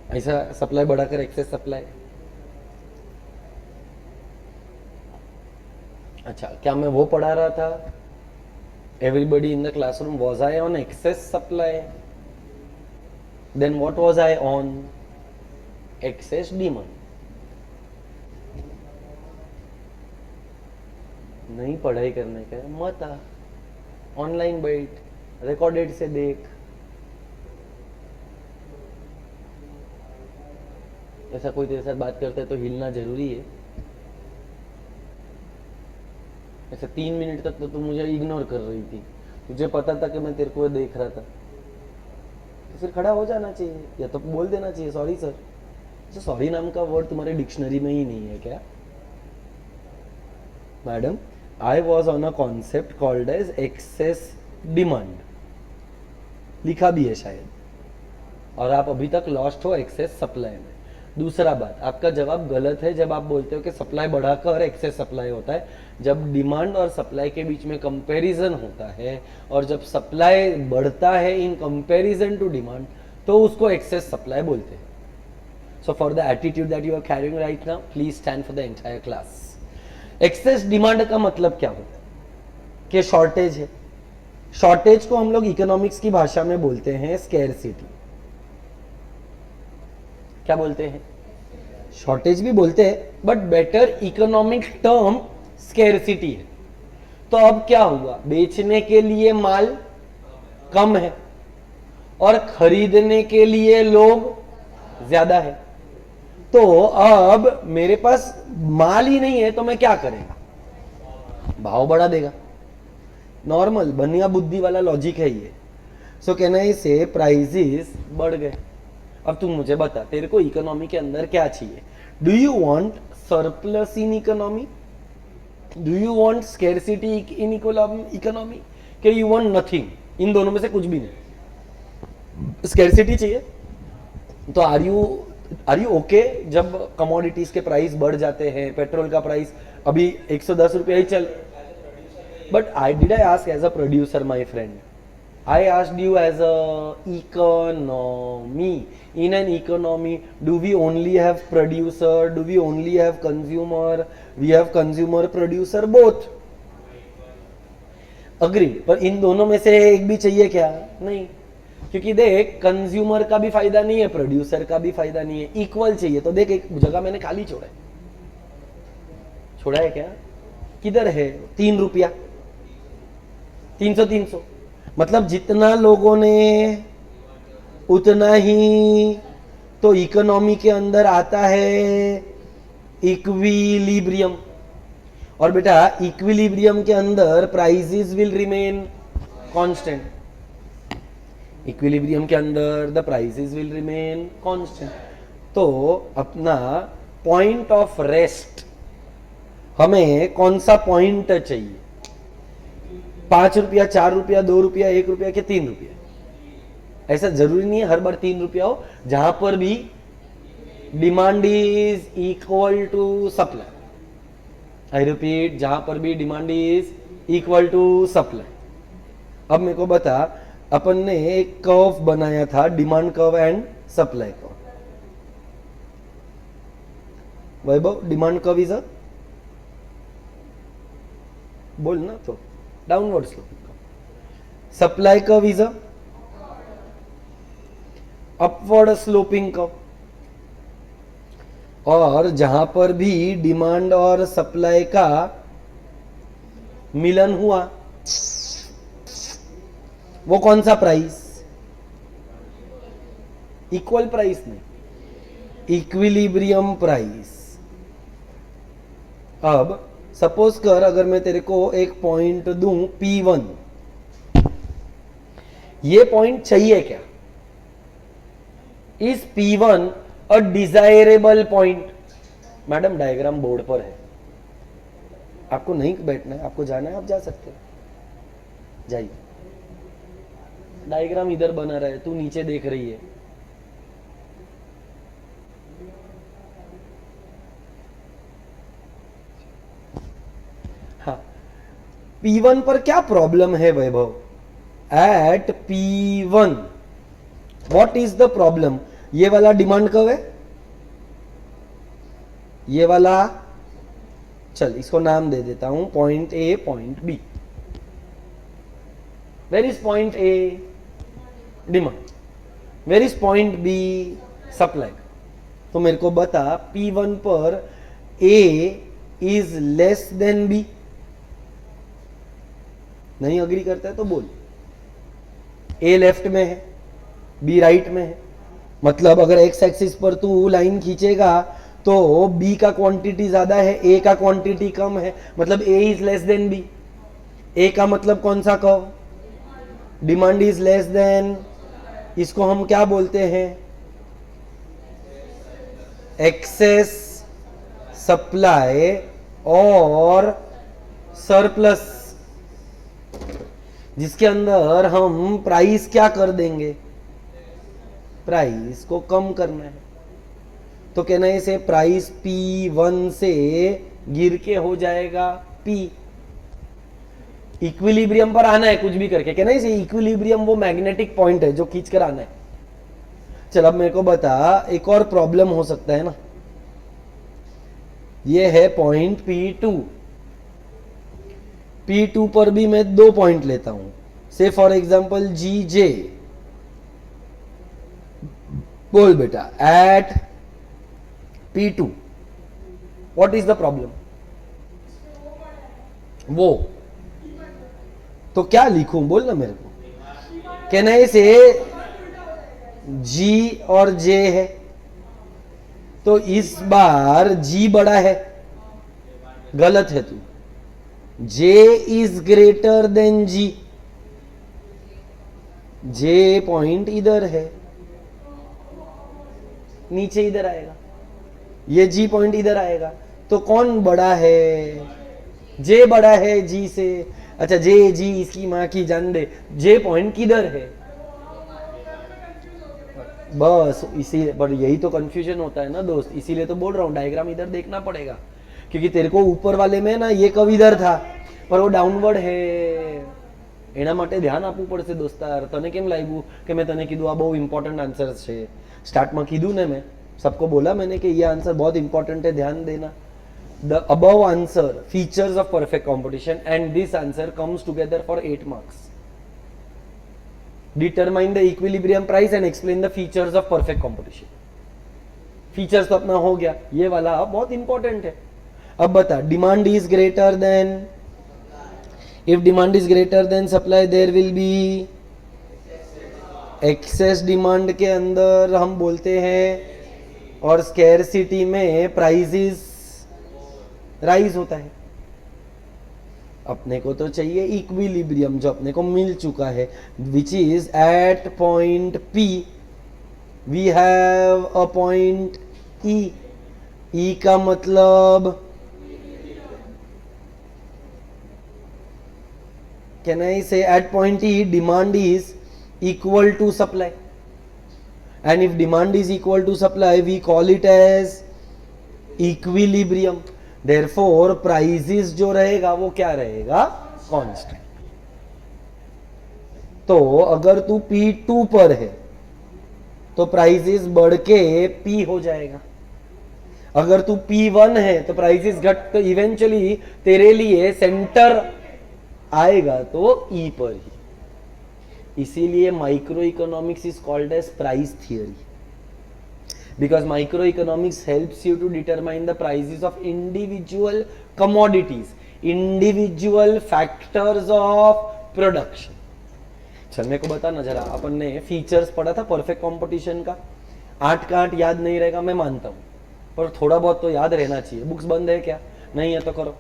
ऐसा सप्लाई बढ़ाकर एक्सेस सप्लाई? अच्छा, क्या मैं वो पढ़ा रहा था? Everybody in the classroom, was I on excess supply? Then what was I on? Excess demand. नहीं पढ़ाई करने का मत आ, ऑनलाइन बैठ, रिकॉर्डेड से देख। ऐसा कोई तेरे साथ बात करता है तो हिलना जरूरी है? ऐसा 3 मिनट तक तो तू मुझे इग्नोर कर रही थी, तुझे पता था कि मैं तेरे को देख रहा था, तो फिर खड़ा हो जाना चाहिए या तो बोल देना चाहिए सॉरी सर। अच्छा, सॉरी नाम का वर्ड तुम्हारे डिक्शनरी में ही नहीं है क्या? Madam, I was on a concept called as excess demand, लिखा भी है शायद, और आप अभी तक लॉस्ट हो एक्सेस सप्लाई में। दूसरा बात, आपका जवाब गलत है जब आप बोलते हो कि सप्लाई बढ़ाकर एक्सेस सप्लाई होता है। जब डिमांड और सप्लाई के बीच में कंपैरिजन होता है और जब सप्लाई बढ़ता है इन कंपैरिजन टू डिमांड, तो उसको एक्सेस सप्लाई बोलते हैं। So for the attitude that you are carrying right now, please stand for the entire class. Excess demand का मतलब क्या होता है? कि शॉर्टेज है। शॉर्टेज को हम लोग इकोनॉमिक्स की भाषा में बोलते हैं स्कैरसिटी। क्या बोलते हैं? शॉर्टेज भी बोलते हैं, but better economic term scarcity है। तो अब क्या हुआ? बेचने के लिए माल कम है और खरीदने के लिए लोग ज्यादा है, तो अब मेरे पास माल ही नहीं है, तो मैं क्या करेगा? भाव बढ़ा देगा। नॉर्मल बनिया बुद्धि वाला लॉजिक है ये। सो कहना है इसे, प्राइसेस बढ़ गए। अब तुम मुझे बता, तेरे को इकोनॉमी के अंदर क्या चाहिए? Do you want surplus in economy? Do you want scarcity in economy? कि यू वांट नथिंग? इन दोनों में से कुछ भी नहीं। स्कैरसिटी चाहिए तो आर यू ओके जब कमोडिटीज के प्राइस बढ़ जाते हैं? पेट्रोल का प्राइस अभी 110 रुपया ही चल, but did I ask as a producer my friend? I asked you as a economy. In an economy, do we only have producer? Do we only have consumer? We have consumer, producer, both. Agreed. पर इन दोनों में से एक भी चाहिए क्या? नहीं, क्योंकि देख कंज्यूमर का भी फायदा नहीं है, प्रोड्यूसर का भी फायदा नहीं है, इक्वल चाहिए। तो देख एक जगह मैंने खाली छोड़ा है क्या? किधर है? 3 रुपया, 300 मतलब जितना लोगों ने उतना ही तो इकोनॉमी के अंदर आता है इक्विलिब्रियम, और बेटा इक्विलिब्रियम के अंदर prices will remain constant, equilibrium के अंदर the prices will remain constant. तो अपना पॉइंट ऑफ रेस्ट, हमें कौन सा पॉइंट चाहिए, 5 रुपया, 4 रुपया, 2 रुपया, 1 रुपया के 3 रुपया? ऐसा जरूरी नहीं है हर बार 3 रुपया हो, जहां पर भी demand is equal to supply. I repeat, जहां पर भी demand is equal to supply. अब मेरे को बता, अपन ने एक कर्व बनाया था, demand curve and supply curve. Vaibhav, demand curve is a, बोल ना, तो downward sloping curve. Supply curve is a upward sloping curve. और जहां पर भी डिमांड और सप्लाई का मिलन हुआ, वो कौन सा प्राइस? इक्वल प्राइस नहीं, इक्विलिब्रियम प्राइस। अब सपोज कर, अगर मैं तेरे को एक पॉइंट दूं P1, ये पॉइंट चाहिए क्या? Is P1 a desirable point? Madam diagram board पर है, आपको नहीं बैठना है, आपको जाना है, आप जा सकते हो, जाइए। डायग्राम इधर बना रहा है, तू नीचे देख रही है। हाँ, P1 पर क्या प्रॉब्लम है Vaibhav? At P1 what is the problem? ये वाला डिमांड कर्व है, ये वाला, चल इसको नाम दे देता हूं point A, point B. Where is point A? Demand. Where is point B? Supply. तो मेरे को बता, P1 पर A is less than B। नहीं अग्री करता है तो बोल। A लेफ्ट में है, B राइट में है, मतलब अगर एक्स एक्सिस पर तू लाइन खींचेगा तो B का क्वांटिटी ज्यादा है, A का क्वांटिटी कम है, मतलब A is less than B। A का मतलब कौन सा curve? Demand is less then, इसको हम क्या बोलते हैं? एक्सेस सप्लाई और सरप्लस, जिसके अंदर हम प्राइस क्या कर देंगे? प्राइस को कम करना है। तो कहना है इसे प्राइस P1 से गिर के हो जाएगा P। इक्विलिब्रियम पर आना है कुछ भी करके, कहना है इसे इक्विलिब्रियम वो मैग्नेटिक पॉइंट है जो खींच कर आना है। चल अब मेरे को बता, एक और प्रॉब्लम हो सकता है ना, ये है पॉइंट P2। P2 पर भी मैं 2 पॉइंट लेता हूं, से फॉर एग्जांपल GJ। बोल बेटा, at P2 what is the problem? वो तो क्या लिखूं, बोल ना मेरे को। कहना है इसे G और J है, तो इस बार G बड़ा है, गलत है तू। J is greater than G। J point इधर है, नीचे इधर आएगा, ये G पॉइंट इधर आएगा, तो कौन बड़ा है? J बड़ा है G से। अच्छा J G इसकी मां की जान दे, J पॉइंट किधर है? बस इसी, पर यही तो कंफ्यूजन होता है ना दोस्त, इसीलिए तो बोल रहा हूँ डायग्राम इधर देखना पड़ेगा, क्योंकि तेरे को ऊपर वाले में ना ये कब इधर था, पर वो डाउनवर्ड है। એના માટે ધ્યાન આપવું પડશે દોસ્તાર। તને કેમ લાગ્યું કે મેં તને કીધું આ બહુ ઇમ્પોર્ટન્ટ આન્સર છે? સ્ટાર્ટમાં કીધું ને, मैं सबको बोला मैंने कि ये आंसर बहुत इंपॉर्टेंट है, ध्यान देना। The above answer features of perfect competition and this answer comes together for 8 marks. Determine the equilibrium price and explain the features of perfect competition. Features तो अपना हो गया, ये वाला बहुत इंपॉर्टेंट है। अब बता, demand is greater than, if demand is greater than supply there will be excess demand। के अंदर हम बोलते हैं और स्केर्सिटी में प्राइसेस राइज होता है। अपने को तो चाहिए इक्विलिब्रियम, जो अपने को मिल चुका है, which is at point P we have a point E. E का मतलब can I say at point E demand is equal to supply, and if demand is equal to supply we call it as equilibrium. Therefore prices जो रहेगा वो क्या रहेगा, constant. तो अगर तू P2 पर है तो प्राइसेस बढ़ के P हो जाएगा, अगर तू P1 है तो प्राइसेस घट, तो इवेंचुअली तेरे लिए सेंटर आएगा तो E पर ही। इसीलिए micro economics is called as price theory, because microeconomics helps you to determine the prices of individual commodities, individual factors of production। चल मेरे को बता ना जरा, अपन ने फीचर्स पढ़ा था परफेक्ट कंपटीशन का, 8 का 8 याद नहीं रहेगा मैं मानता हूं, पर थोड़ा बहुत तो याद रहना चाहिए। बुक्स बंद है क्या, नहीं है तो करो।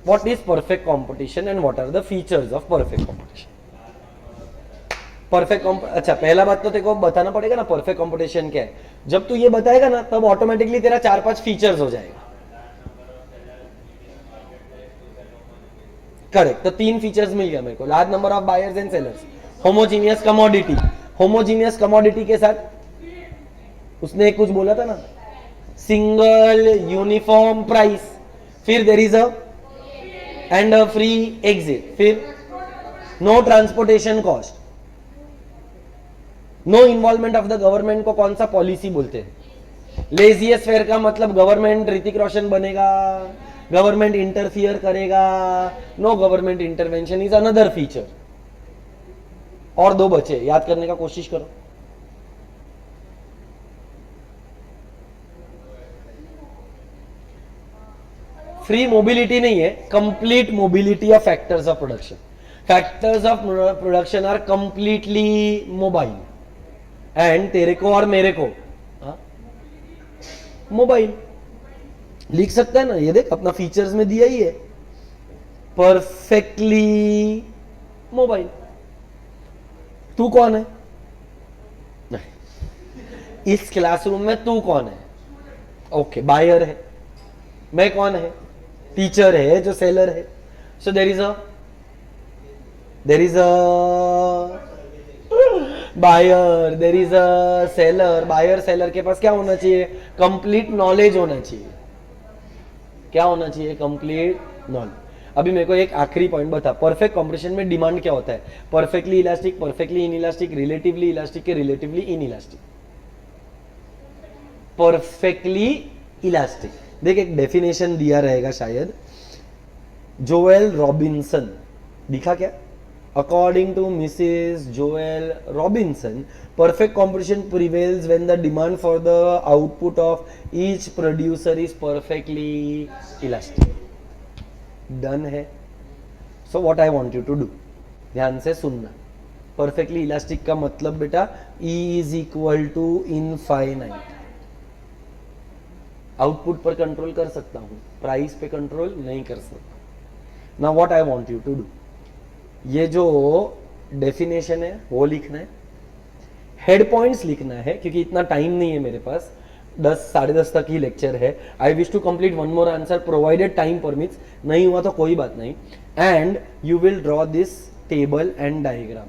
What is perfect competition and what are the features of perfect competition? Perfect अच्छा, पहला बात तो तेरे को बताना पड़ेगा ना परफेक्ट कंपटीशन क्या है। जब तू ये बताएगा ना तब ऑटोमेटिकली तेरा 4-5 फीचर्स हो जाएगा। करेक्ट, तो 3 फीचर्स मिल गया मेरे को। Large number of buyers and sellers, homogeneous commodity. Homogeneous commodity के साथ उसने कुछ बोला था ना, सिंगल यूनिफॉर्म प्राइस, फिर there is a and a free exit, फिर no transportation cost, no involvement of the government को कौन सा पॉलिसी बोलते हैं। लेजिएस्ट फेयर का मतलब गवर्नमेंट ऋतिक रोशन बनेगा, गवर्नमेंट इंटरफियर करेगा, no government intervention is another feature. और 2 बचे, याद करने का कोशिश करो। फ्री मोबिलिटी नहीं है, complete mobility of factors of production. Factors of production are completely mobile, and तेरे को और मेरे को मोबाइल लिख सकता है ना, ये देख अपना फीचर्स में दिया ही है, परफेक्टली मोबाइल। तू कौन है इस क्लासरूम में, तू कौन है? ओके, बायर है। मैं कौन है? टीचर है जो सेलर है। So there is a buyer, there is a seller. Buyer seller के पास क्या होना चाहिए? कंप्लीट नॉलेज होना चाहिए। क्या होना चाहिए? Complete knowledge. अभी मेरे को एक आखिरी पॉइंट बता, परफेक्ट कॉम्पिटिशन में डिमांड क्या होता है? Perfectly elastic, perfectly inelastic, relatively elastic के relatively inelastic. Perfectly elastic, देख एक डेफिनेशन दिया रहेगा शायद, जोएल रॉबिन्सन, दिखा क्या? According to Mrs. Joel Robinson, perfect competition prevails when the demand for the output of each producer is perfectly elastic. Done है? So what I want you to do, ध्यान से सुनना। Perfectly elastic का मतलब बेटा E is equal to infinite। Output पर control कर सकता हूं, प्राइस पे कंट्रोल नहीं कर सकता। Now what I want you to do, ये जो डेफिनेशन है वो लिखना है, हेड पॉइंट्स लिखना है, क्योंकि इतना टाइम नहीं है मेरे पास, 10 साढ़े 10 तक ही लेक्चर है। I wish to complete one more answer provided time permits, नहीं हुआ तो कोई बात नहीं। And you will draw this table and diagram,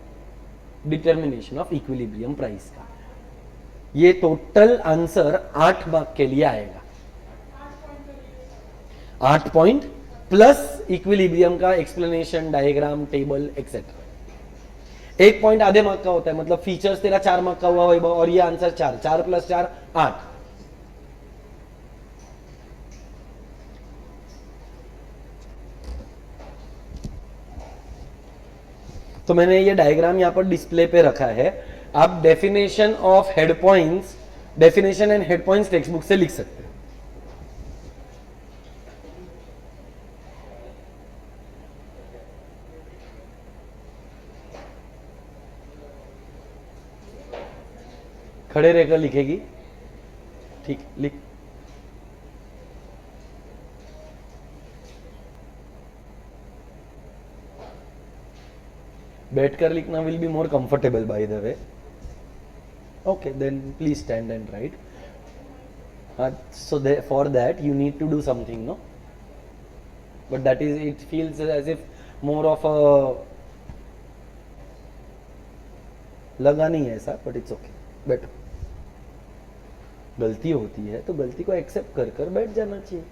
determination of equilibrium price का। ये टोटल आंसर 8 मार्क के लिए आएगा, 8 पॉइंट प्लस इक्विलिब्रियम का explanation, diagram, table etcetera. 1 point आधे मार्क का होता है, मतलब फीचर्स तेरा 4 मार्क का हुआ वैभव, और ये आंसर 4, 4 + 4 8। तो मैंने ये डायग्राम यहां पर डिस्प्ले पे रखा है। आप definition of head points, definition and head points text book से लिख सकते हैं। खड़े रहकर लिखेगी, ठीक, लिख। बैठकर लिखना will be more comfortable by the way. Okay, then please stand and write. So for that you need to do something, no? But that is, it feels as if more of a, लगा नहीं है ऐसा, but it's okay. बैठो. गलती होती है तो गलती को एक्सेप्ट कर कर बैठ जाना चाहिए.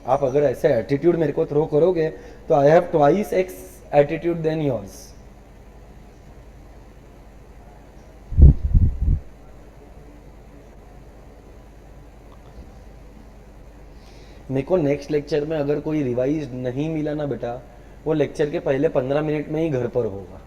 आप अगर ऐसे एटीट्यूड मेरे को थ्रो करोगे तो I have twice x attitude than yours. मेरे को नेक्स्ट लेक्चर में अगर कोई रिवाइज नहीं मिला ना बेटा, वो लेक्चर के पहले 15 मिनट में ही घर पर होगा.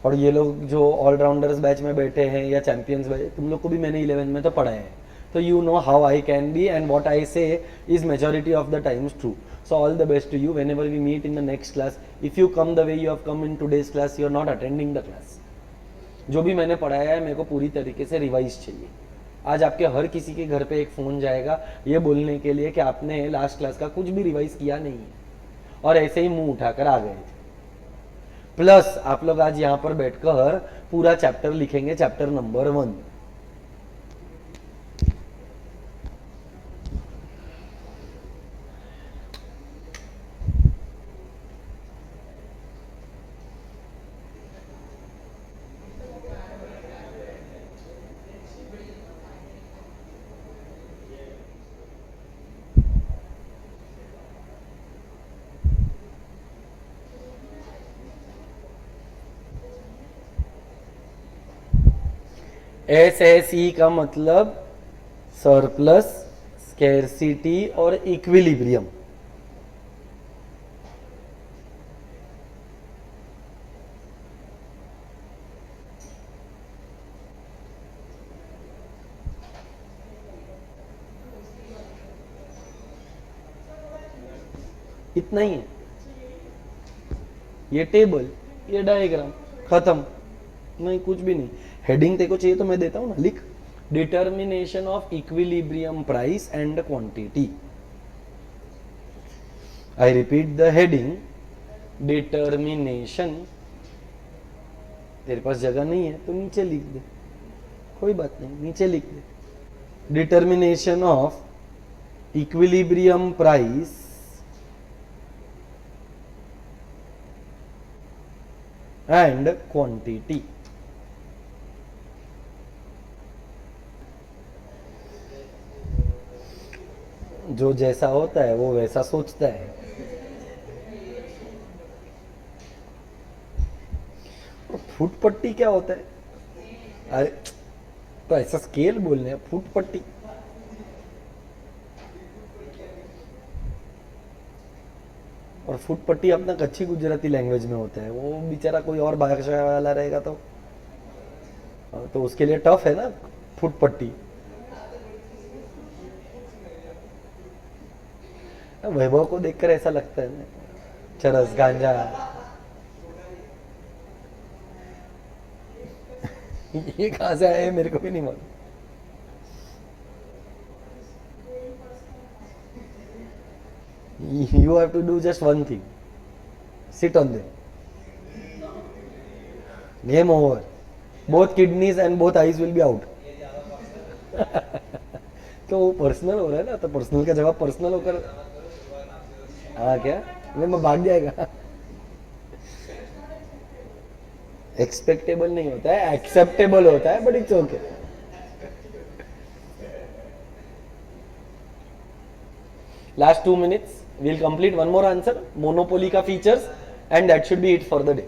और ये लोग जो ऑलराउंडर्स बैच में बैठे हैं या चैंपियंस बैच, तुम लोग को भी मैंने 11 में तो पढ़ाया है, तो you know how I can be and what I say is majority of the times true. So all the best to you whenever we meet in the next class. If you come the way you have come in today's class, you are not attending the class. जो भी मैंने पढ़ाया है मेरे को पूरी तरीके से रिवाइज चाहिए. आज आपके हर किसी के घर पे एक फ़ोन जाएगा ये बोलने के लिए कि आपने लास्ट क्लास का कुछ भी रिवाइज किया नहीं है और ऐसे ही मुंह उठाकर आ गए थे. प्लस आप लोग आज यहाँ पर बैठकर पूरा चैप्टर लिखेंगे, चैप्टर नंबर 1. SSE का मतलब सरप्लस, स्कैरसिटी और इक्विलिब्रियम. इतना ही है. ये टेबल, ये डायग्राम, खत्म. नहीं, कुछ भी नहीं. हेडिंग तेको चाहिए तो मैं देता हूं ना, लिख. Determination of equilibrium price and quantity. I repeat the heading, determination. तेरे पास जगह नहीं है तो नीचे लिख दे, कोई बात नहीं, नीचे लिख दे. Determination of equilibrium price and quantity. जो जैसा होता है वो वैसा सोचता है. फुट पट्टी क्या होता है? अरे तो ऐसा स्केल बोलने, फुट पट्टी. और फुट पट्टी अपना कच्ची गुजराती लैंग्वेज में होता है. वो बेचारा कोई और भाषा वाला रहेगा तो उसके लिए टफ है ना फुट पट्टी. वैभव को देखकर ऐसा लगता है ना, चरस, गांजा. ये कहां से आया है मेरे को भी नहीं मालूम. You have to do just one thing. Sit on them. Game over. Both kidneys and both eyes will be out. तो वो पर्सनल हो रहा है ना, तो पर्सनल का जवाब पर्सनल होकर, हाँ क्या मैं भाग जाएगा. एक्सपेक्टेबल नहीं होता है, एक्सेप्टेबल होता है, but it's okay. Last 2 minutes, we'll complete one more answer, monopoly का features, and that should be it for the day.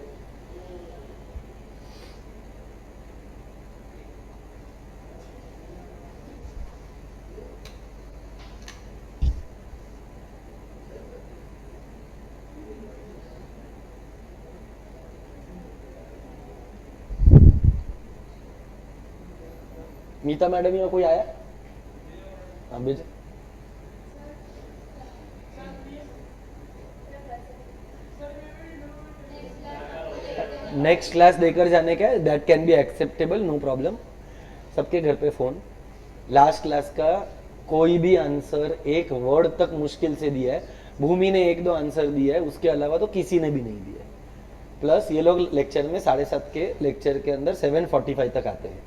Meeta madam या कोई आया? हाँ भेजो. नेक्स्ट क्लास देकर जाने का, that can be acceptable, no problem. सबके घर पे फोन, लास्ट क्लास का कोई भी आंसर एक वर्ड तक मुश्किल से दिया है, भूमि ने 1-2 आंसर दिया है, उसके अलावा तो किसी ने भी नहीं दिया है। प्लस ये लोग लेक्चर में 7:30 के लेक्चर के अंदर 7:45 तक आते हैं।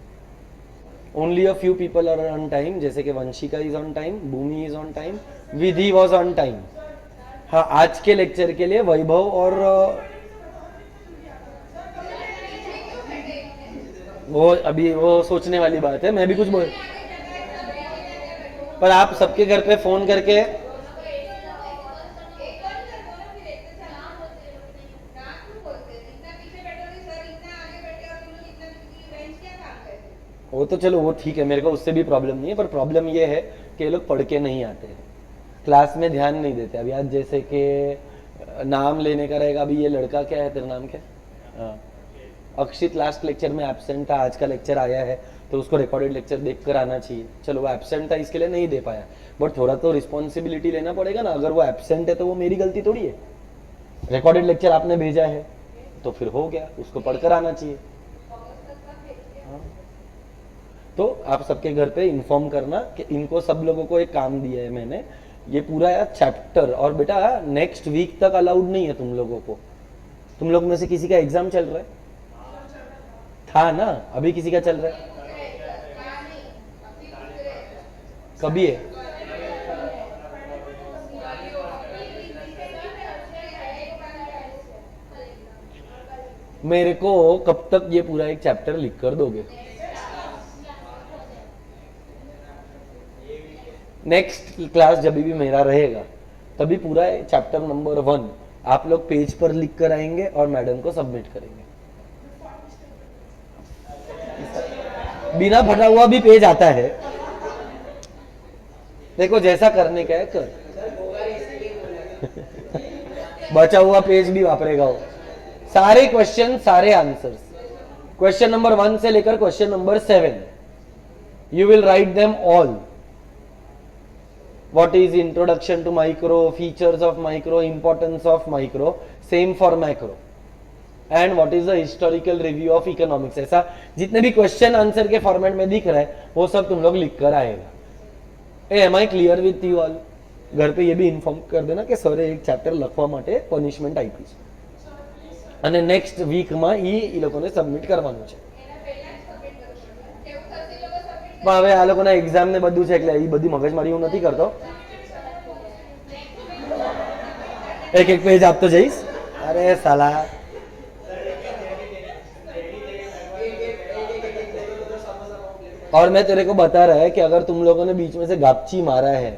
Only a few people are on time, जैसे कि Vanshika is on time, Bhoomi is on time, Vidhi was on time. हाँ, आज के लेक्चर के लिए वैभव और वो अभी वो सोचने वाली बात है, मैं भी कुछ बोल, पर आप सबके घर पे फोन करके वो तो चलो वो ठीक है, मेरे को उससे भी प्रॉब्लम नहीं है, पर प्रॉब्लम ये है कि ये लोग पढ़ के नहीं आते हैं, क्लास में ध्यान नहीं देते। अभी आज जैसे कि नाम लेने का रहेगा, अभी ये लड़का क्या है, तेरा नाम क्या है? हाँ, अक्षित लास्ट लेक्चर में एब्सेंट था, आज का लेक्चर आया है तो उसको रिकॉर्डेड लेक्चर देख कर आना चाहिए। चलो वो एब्सेंट था इसके लिए नहीं दे पाया, बट थोड़ा तो रिस्पॉन्सिबिलिटी लेना पड़ेगा ना। अगर वो एब्सेंट है तो वो मेरी गलती थोड़ी है, रिकॉर्डेड लेक्चर आपने भेजा है तो फिर हो गया, उसको पढ़कर आना चाहिए। तो आप सबके घर पे इन्फॉर्म करना कि इनको सब लोगों को एक काम दिया है मैंने, ये पूरा चैप्टर, और बेटा नेक्स्ट वीक तक अलाउड नहीं है तुम लोगों को। तुम लोग में से किसी का एग्जाम चल रहा है? था ना, अभी किसी का चल रहा है? कभी है? मेरे को कब तक ये पूरा एक चैप्टर लिख कर दोगे? नेक्स्ट क्लास जब भी मेरा रहेगा तभी पूरा चैप्टर नंबर 1 आप लोग पेज पर लिख कर आएंगे और मैडम को सबमिट करेंगे। बिना फटा हुआ भी पेज आता है, देखो जैसा करने का है कर। बचा हुआ पेज भी वापरेगा वो। सारे क्वेश्चन, सारे आंसर्स, क्वेश्चन नंबर 1 से लेकर question number 7 you will write them all. What is introduction to micro, features of micro, importance of micro, same for macro, and what is the historical review of economics। ऐसा जितने भी question answer के format में दिख रहा है वो सब तुम लोग लिख कर आएगा। Am I clear with you all? घर पे ये भी इन्फॉर्म कर देना कि સરે એક ચેપ્ટર લખવા માટે પનિશમેન્ટ આપી છે અને નેક્સ્ટ વીકમાં એ લોકોને સબમિટ કરવાનું છે। પણ હવે આ લોકોના એક્ઝામ ને બધું છે એટલે એ બધી મગજમારી હું નથી કરતો। એક એક પેજ આપતો જઈશ। અરે સાલા, और मैं तेरे को बता रहा है कि अगर तुम लोगों ने बीच में से गापची मारा है,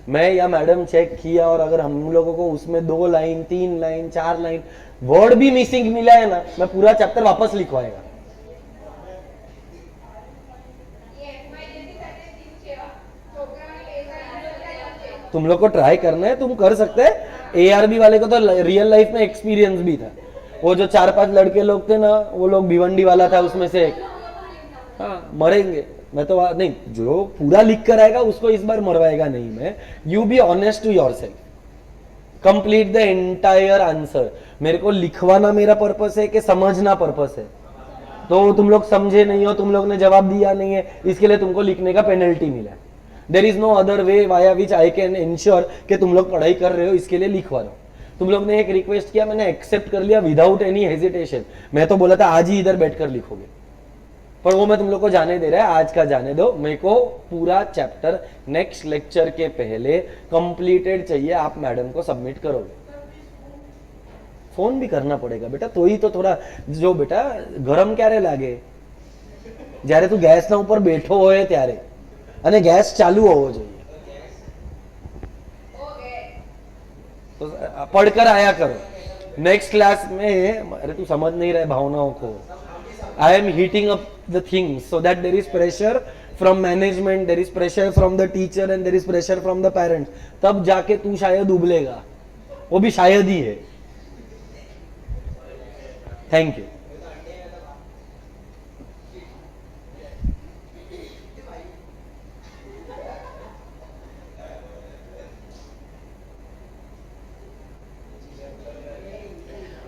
मैं या मैडम चेक किया, और अगर हम लोगों को उसमें 2 लाइन 3 लाइन 4 लाइन वर्ड भी मिसिंग मिला है ना, मैं पूरा चैप्टर वापस लिखवाएगा। तुम लोग को ट्राई करना है, तुम कर सकते हैं। एआरबी वाले को तो रियल लाइफ में एक्सपीरियंस भी था। वो जो 4-5 लड़के लोग थे ना, वो लोग भिवंडी वाला था उसमें से एक। हाँ, मरेंगे। मैं तो नहीं, जो पूरा लिख कर आएगा उसको इस बार मरवाएगा नहीं मैं। You be honest to yourself, complete the entire answer. मेरे को लिखवाना मेरा पर्पस है कि समझना पर्पस है। तो तुम लोग समझे नहीं हो, तुम लोग ने जवाब दिया नहीं है, इसके लिए तुमको लिखने का पेनल्टी मिला। There is no other way via which I can ensure कि तुम लोग पढ़ाई कर रहे हो, इसके लिए लिखवा दो। तुम लोग ने एक रिक्वेस्ट किया, मैंने एक्सेप्ट कर लिया विदाउट एनी हेजिटेशन। मैं तो बोला था आज ही इधर बैठकर लिखोगे, पर वो मैं तुम लोग को जाने दे रहा है, आज का जाने दो। मेरे को पूरा चैप्टर नेक्स्ट लेक्चर के पहले कंप्लीटेड चाहिए, आप मैडम को सबमिट करोगे। फोन भी करना पड़ेगा बेटा, तो ही तो थोड़ा जो बेटा गरम क्यारे लागे, જ્યારે તું ગેસના ઉપર બેઠો હોય ત્યારે, અને ગેસ ચાલુ હોવો જોઈએ। तो पढ़कर आया करो। नेक्स्ट क्लास में, अरे तू समझ नहीं रहे भावनाओं को। I am heating up the things so that there is pressure from management, there is pressure from the teacher and there is pressure from the parents। तब जाके तू शायद उबलेगा, वो भी शायद ही है। Thank you.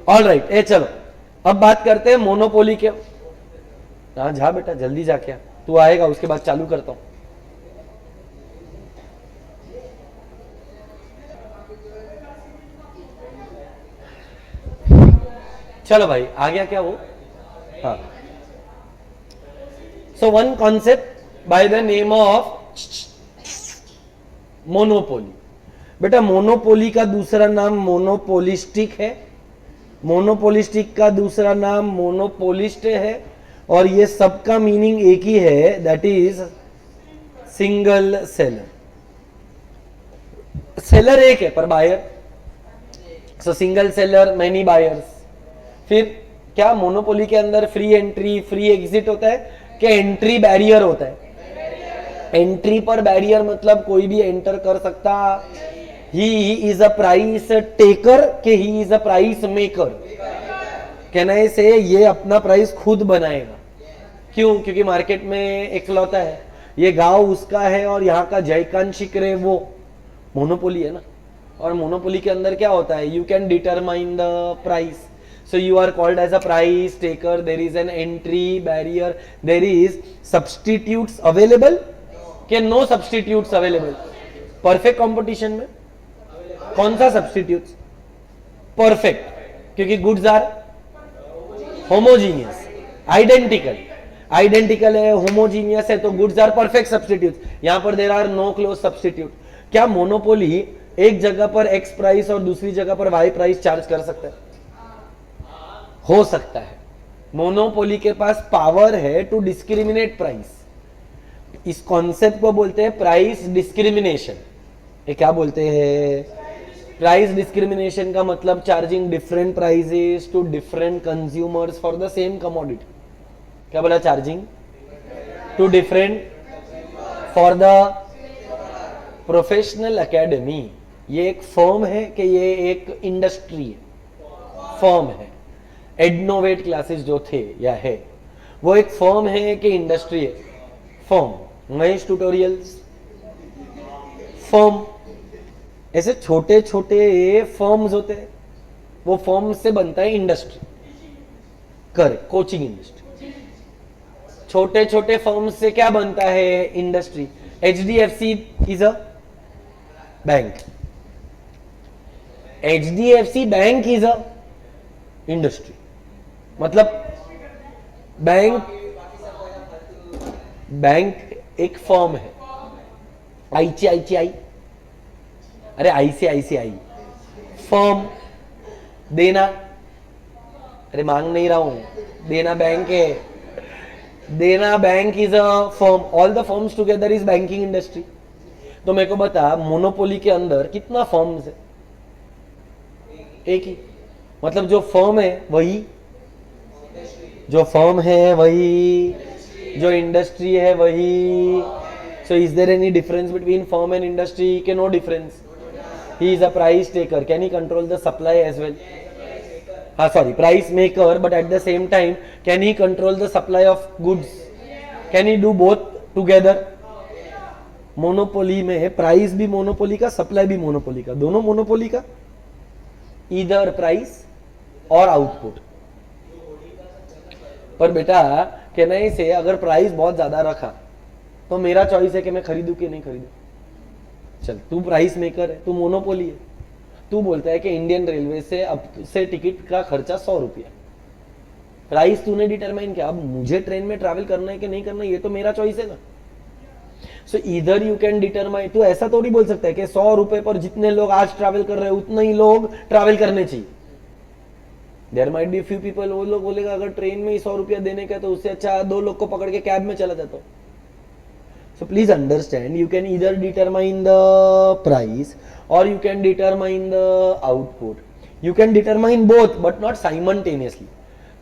ऑल राइट, चलो अब बात करते हैं मोनोपोली के। हाँ जा बेटा, जल्दी जा। क्या तू आएगा उसके बाद चालू करता हूं। चलो भाई आ गया क्या वो? हाँ। So one concept by the name of monopoly. बेटा मोनोपोली का दूसरा नाम मोनोपोलिस्टिक है, मोनोपोलिस्टिक का दूसरा नाम मोनोपोलिस्ट है, और ये सबका मीनिंग एक ही है, that is single seller. Seller एक है पर buyer, so single seller many buyers. फिर क्या मोनोपोली के अंदर फ्री एंट्री फ्री एग्जिट होता है, क्या एंट्री बैरियर होता है? एंट्री पर बैरियर मतलब कोई भी एंटर कर सकता। He is a price taker के he is a price maker. कहना से ये अपना प्राइस खुद बनाएगा। क्यों? क्योंकि मार्केट में इकलौता है, ये गांव उसका है और यहाँ का जयकान शिकरे वो। मोनोपोली है ना। और मोनोपोली के अंदर क्या होता है, you can determine the price, so you are called as a price taker, there is an entry barrier, there is substitutes available, क्या no substitutes available? perfect competition में कौन सा substitutes? perfect, क्योंकि goods are homogeneous, identical है, homogeneous है, तो goods are perfect substitutes। यहां पर there are no close substitute। क्या मोनोपोली एक जगह पर x प्राइस और दूसरी जगह पर y प्राइस चार्ज कर सकता है? हो सकता है। मोनोपोली के पास पावर है टू डिस्क्रिमिनेट प्राइस। इस कॉन्सेप्ट को बोलते हैं प्राइस डिस्क्रिमिनेशन। ये क्या बोलते हैं? प्राइस डिस्क्रिमिनेशन का मतलब charging different prices to different consumers for the same commodity. क्या बोला? Charging to different for the professional academy. ये एक फर्म है कि ये एक इंडस्ट्री है? फर्म है। एडनोवेट क्लासेस जो थे या है वो एक फर्म है कि इंडस्ट्री है? फर्म। Mahesh tutorials firm. ऐसे छोटे छोटे फर्म्स होते हैं, वो फर्म से बनता है इंडस्ट्री। कर कोचिंग इंडस्ट्री। छोटे छोटे फर्म से क्या बनता है? Industry. HDFC is a bank, HDFC bank is a industry. मतलब बैंक एक फर्म है। ICICI, अरे ICICI फर्म। देना, अरे मांग नहीं रहा हूं, देना बैंक है। देना bank is a firm. All the firms together is banking industry. तो मेरे को बता मोनोपोली के अंदर कितना फर्म्स है? एक ही। मतलब जो फर्म है वही, जो फर्म है वही, जो इंडस्ट्री है वही। So is there any difference between firm and industry? के no difference. He is a price taker, can he control the supply as well? हाँ sorry, price maker, but at the same time can he control the supply of goods? Can he do both together? Monopoly में price भी monopoly का, supply भी monopoly का, दोनों monopoly का। Either price और output. पर बेटा कहना ही से अगर प्राइस बहुत ज्यादा रखा तो मेरा चॉइस है कि मैं खरीदूं कि नहीं खरीदूं। चल तू प्राइस मेकर है, तू मोनोपोली है, तू बोलता है कि इंडियन रेलवे से अब से टिकट का खर्चा 100 रुपया। प्राइस तूने डिटरमाइन किया, अब मुझे ट्रेन में ट्रैवल करना है कि नहीं करना, ये तो मेरा चॉइस है ना। सो इधर यू कैन डिटरमाइन। तू ऐसा थोड़ी बोल सकता है कि 100 रुपए पर जितने लोग आज ट्रैवल कर रहे हैं उतने ही लोग ट्रैवल करने चाहिए। There might be few people, वो लोग बोलेगा अगर ट्रेन में ही 100 रुपया देने का तो उससे अच्छा 2 लोग को पकड़ के कैब में चला जाता हूं। So please understand, you can either determine the price और you can determine the output. You can determine both but not simultaneously.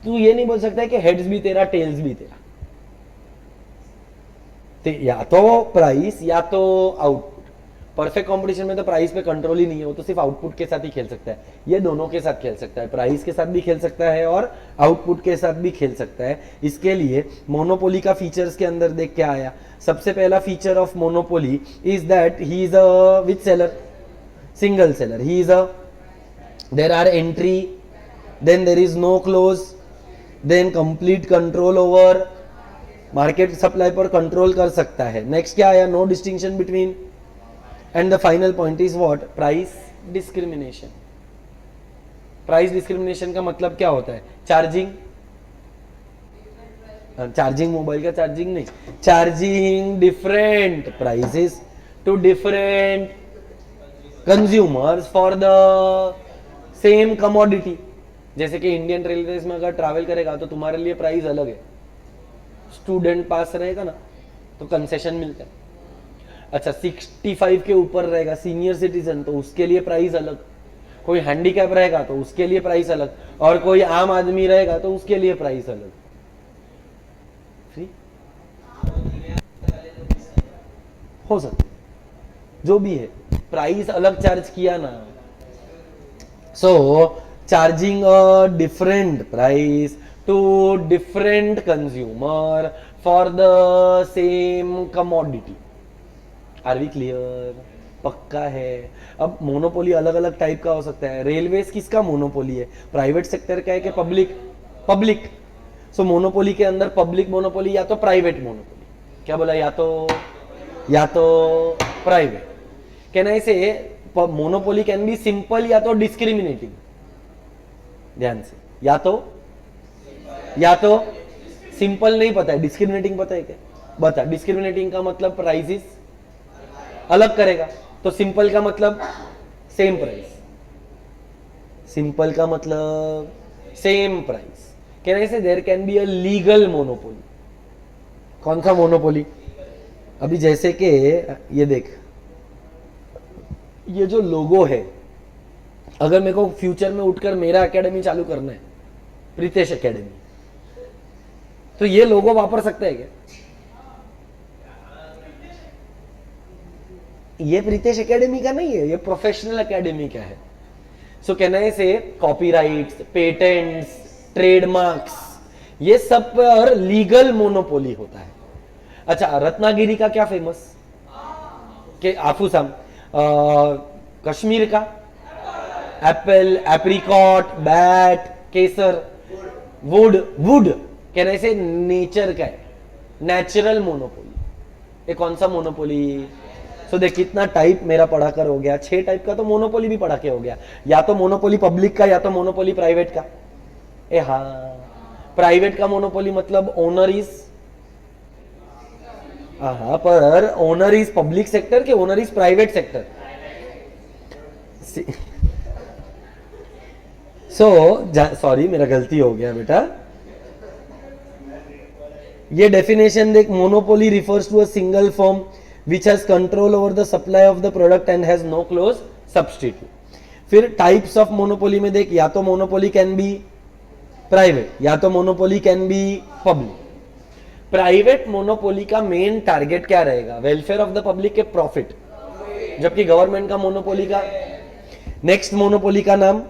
तू ये नहीं बोल सकता है कि हेड्स भी तेरा टेल्स भी तेरा, या तो प्राइस या तो आउटपुट। परफेक्ट कंपटीशन में तो प्राइस पे कंट्रोल ही नहीं है, वो तो सिर्फ आउटपुट के साथ ही खेल सकता है। ये दोनों के साथ खेल सकता है, प्राइस के साथ भी खेल सकता है और आउटपुट के साथ भी खेल सकता है। इसके लिए मोनोपोली का फीचर्स के अंदर देख क्या आया। सबसे पहला feature of monopoly is that he is a which seller? Single seller. He is a, there are entry, then there is no close, then complete control over market supply पर control कर सकता है। नेक्स्ट क्या आया, no distinction between, and the final point is what, price discrimination. Price discrimination का मतलब क्या होता है, चार्जिंग, चार्जिंग मोबाइल का चार्जिंग नहीं, charging different prices to different consumers for the same commodity. जैसे कि इंडियन रेलवेज में अगर ट्रैवल करेगा तो तुम्हारे लिए प्राइस अलग है, स्टूडेंट पास रहेगा ना तो कंसेशन मिलता है। अच्छा 65 के ऊपर रहेगा सीनियर सिटीजन तो उसके लिए प्राइस अलग, कोई हैंडीकैप रहेगा तो उसके लिए प्राइस अलग, और कोई आम आदमी रहेगा तो उसके लिए प्राइस अलग। फ्री हो सकता जो भी है, प्राइस अलग चार्ज किया ना। So charging a different price to different consumer for the same commodity. Are we clear? पक्का है। अब मोनोपोली अलग अलग टाइप का हो सकता है। रेलवेज किसका मोनोपोली है, प्राइवेट सेक्टर का है कि पब्लिक? पब्लिक। सो मोनोपोली के अंदर पब्लिक मोनोपोली या तो प्राइवेट मोनोपोली, क्या बोला, या तो प्राइवेट। कैन आई से मोनोपोली कैन बी सिंपल या तो डिस्क्रिमिनेटिंग, ध्यान से, या तो सिंपल नहीं पता है, डिस्क्रिमिनेटिंग पता है क्या? बता, डिस्क्रिमिनेटिंग का मतलब प्राइसेस अलग करेगा, तो सिंपल का मतलब सेम प्राइस, सिंपल का मतलब same price. Can I say there can be a legal monopoly. कौन सा मोनोपोली? अभी जैसे कि ये देख, ये जो लोगो है, अगर मेरे को फ्यूचर में उठकर मेरा एकेडमी चालू करना है, प्रीतेश एकेडमी, तो ये लोगो वापर सकता है क्या? ये प्रीतेश एकेडमी का नहीं है, ये प्रोफेशनल एकेडमी का है। सो कैन आई से कॉपीराइट्स, पेटेंट्स, ट्रेडमार्क्स, ये सब पर लीगल मोनोपोली होता है। अच्छा रत्नागिरी का क्या फेमस, के आफूसाम, कश्मीर का Apple, apricot, bat, Kesar, would can I से नेचर का है, नेचुरल मोनोपोली। ये कौन सा मोनोपोली? सो देख कितना टाइप मेरा पढ़ा कर हो गया, 6 टाइप का तो मोनोपोली भी पढ़ा के हो गया। या तो मोनोपोली पब्लिक का, या तो मोनोपोली प्राइवेट का। ए हाँ, प्राइवेट का मोनोपोली मतलब ओनर इज, हाँ, पर ओनर इज पब्लिक सेक्टर के owner is private sector? Sorry मेरा गलती हो गया बेटा। ये डेफिनेशन देख, monopoly refers to a single firm which has control over the supply of the product and has no close substitute. फिर टाइप्स ऑफ मोनोपोली में देख, या तो मोनोपोली कैन बी प्राइवेट, या तो monopoly can be public. Private monopoly का main target क्या रहेगा, वेलफेयर ऑफ द पब्लिक के प्रॉफिट, जबकि गवर्नमेंट का मोनोपोली का, नेक्स्ट मोनोपोली का नाम,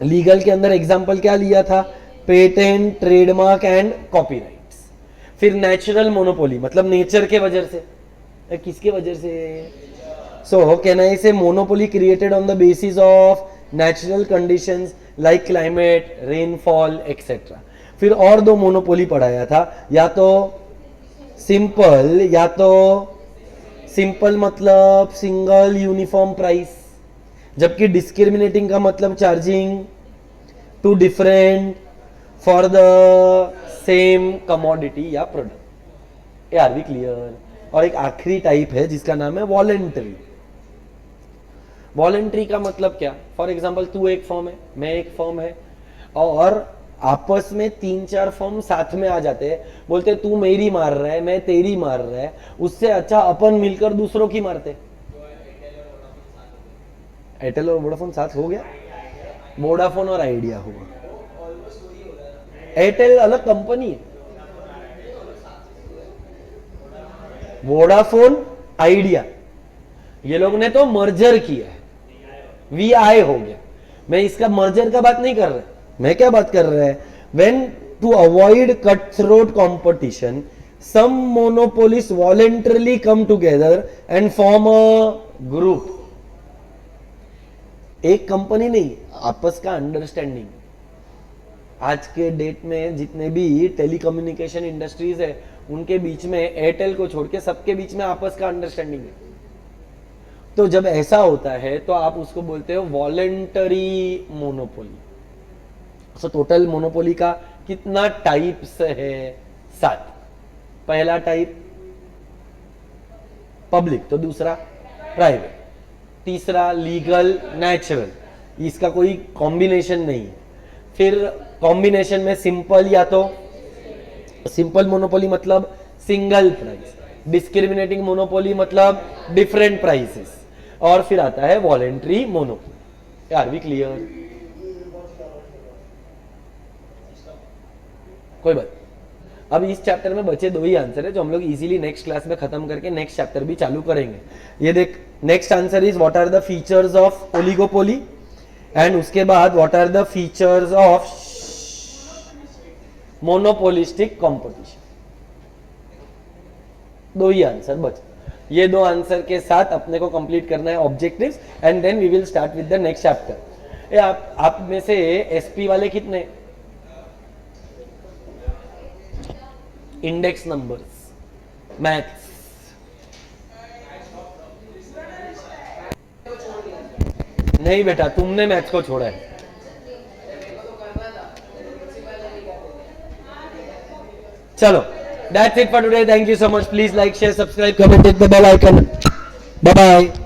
लीगल के अंदर एग्जांपल क्या लिया था, पेटेंट, ट्रेडमार्क एंड कॉपीराइट्स। फिर नेचुरल मोनोपोली मतलब नेचर के वजह से, किसके वजह से? सो कैन आई से monopoly created on the basis of natural conditions like climate, rainfall etcetera. फिर और 2 मोनोपोली पढ़ाया था, या तो सिंपल मतलब सिंगल यूनिफॉर्म प्राइस, जबकि डिस्क्रिमिनेटिंग का मतलब charging to different for the same commodity या प्रोडक्ट। Are we clear? और एक आखिरी टाइप है जिसका नाम है वॉलेंट्री। वॉलेंट्री का मतलब क्या, फॉर एग्जाम्पल तू एक फॉर्म है, मैं एक फॉर्म है, और आपस में 3-4 फॉर्म साथ में आ जाते हैं, बोलते तू मेरी मार रहा है, मैं तेरी मार रहा है, उससे अच्छा अपन मिलकर दूसरों की मारते। एयरटेल और वोडाफोन साथ हो गया, वोडाफोन और आइडिया हुआ। एयरटेल अलग कंपनी है, वोडाफोन आइडिया, ये लोग ने तो मर्जर किया है, VI हो गया। मैं इसका मर्जर का बात नहीं कर रहा, मैं क्या बात कर रहा है, when to avoid cut throat competition some monopolist voluntarily come together and form a group. एक कंपनी नहीं, आपस का अंडरस्टैंडिंग, आज के डेट में जितने भी टेलीकम्युनिकेशन इंडस्ट्रीज है उनके बीच में एयरटेल को छोड़ के सबके बीच में आपस का अंडरस्टैंडिंग है। तो जब ऐसा होता है तो आप उसको बोलते हो voluntary monopoly. So total monopoly का कितना टाइप्स है? 7। पहला टाइप पब्लिक, तो दूसरा प्राइवेट, तीसरा लीगल नेचुरल, इसका कोई कॉम्बिनेशन नहीं है। फिर कॉम्बिनेशन में सिंपल, या तो सिंपल मोनोपोली मतलब सिंगल प्राइस, डिस्क्रिमिनेटिंग मोनोपोली मतलब डिफरेंट प्राइसेस, और फिर आता है voluntary monopoly. Are we clear? कोई बात। अब इस चैप्टर में बचे 2 ही आंसर है जो हम लोग इजीली नेक्स्ट क्लास में खत्म करके नेक्स्ट चैप्टर भी चालू करेंगे। ये देख, next answer is what are the features of oligopoly, and उसके बाद what are the features of monopolistic competition. 2 ही आंसर बचे। ये 2 आंसर के साथ अपने को कंप्लीट करना है objectives, and then we will start with the next chapter. आप में से एसपी वाले कितने? Index numbers, maths. नहीं बेटा, तुमने मैथ्स को छोड़ा है। चलो, that's it for today. Thank you so much. Please like, share, subscribe, comment, hit the bell icon. Bye bye.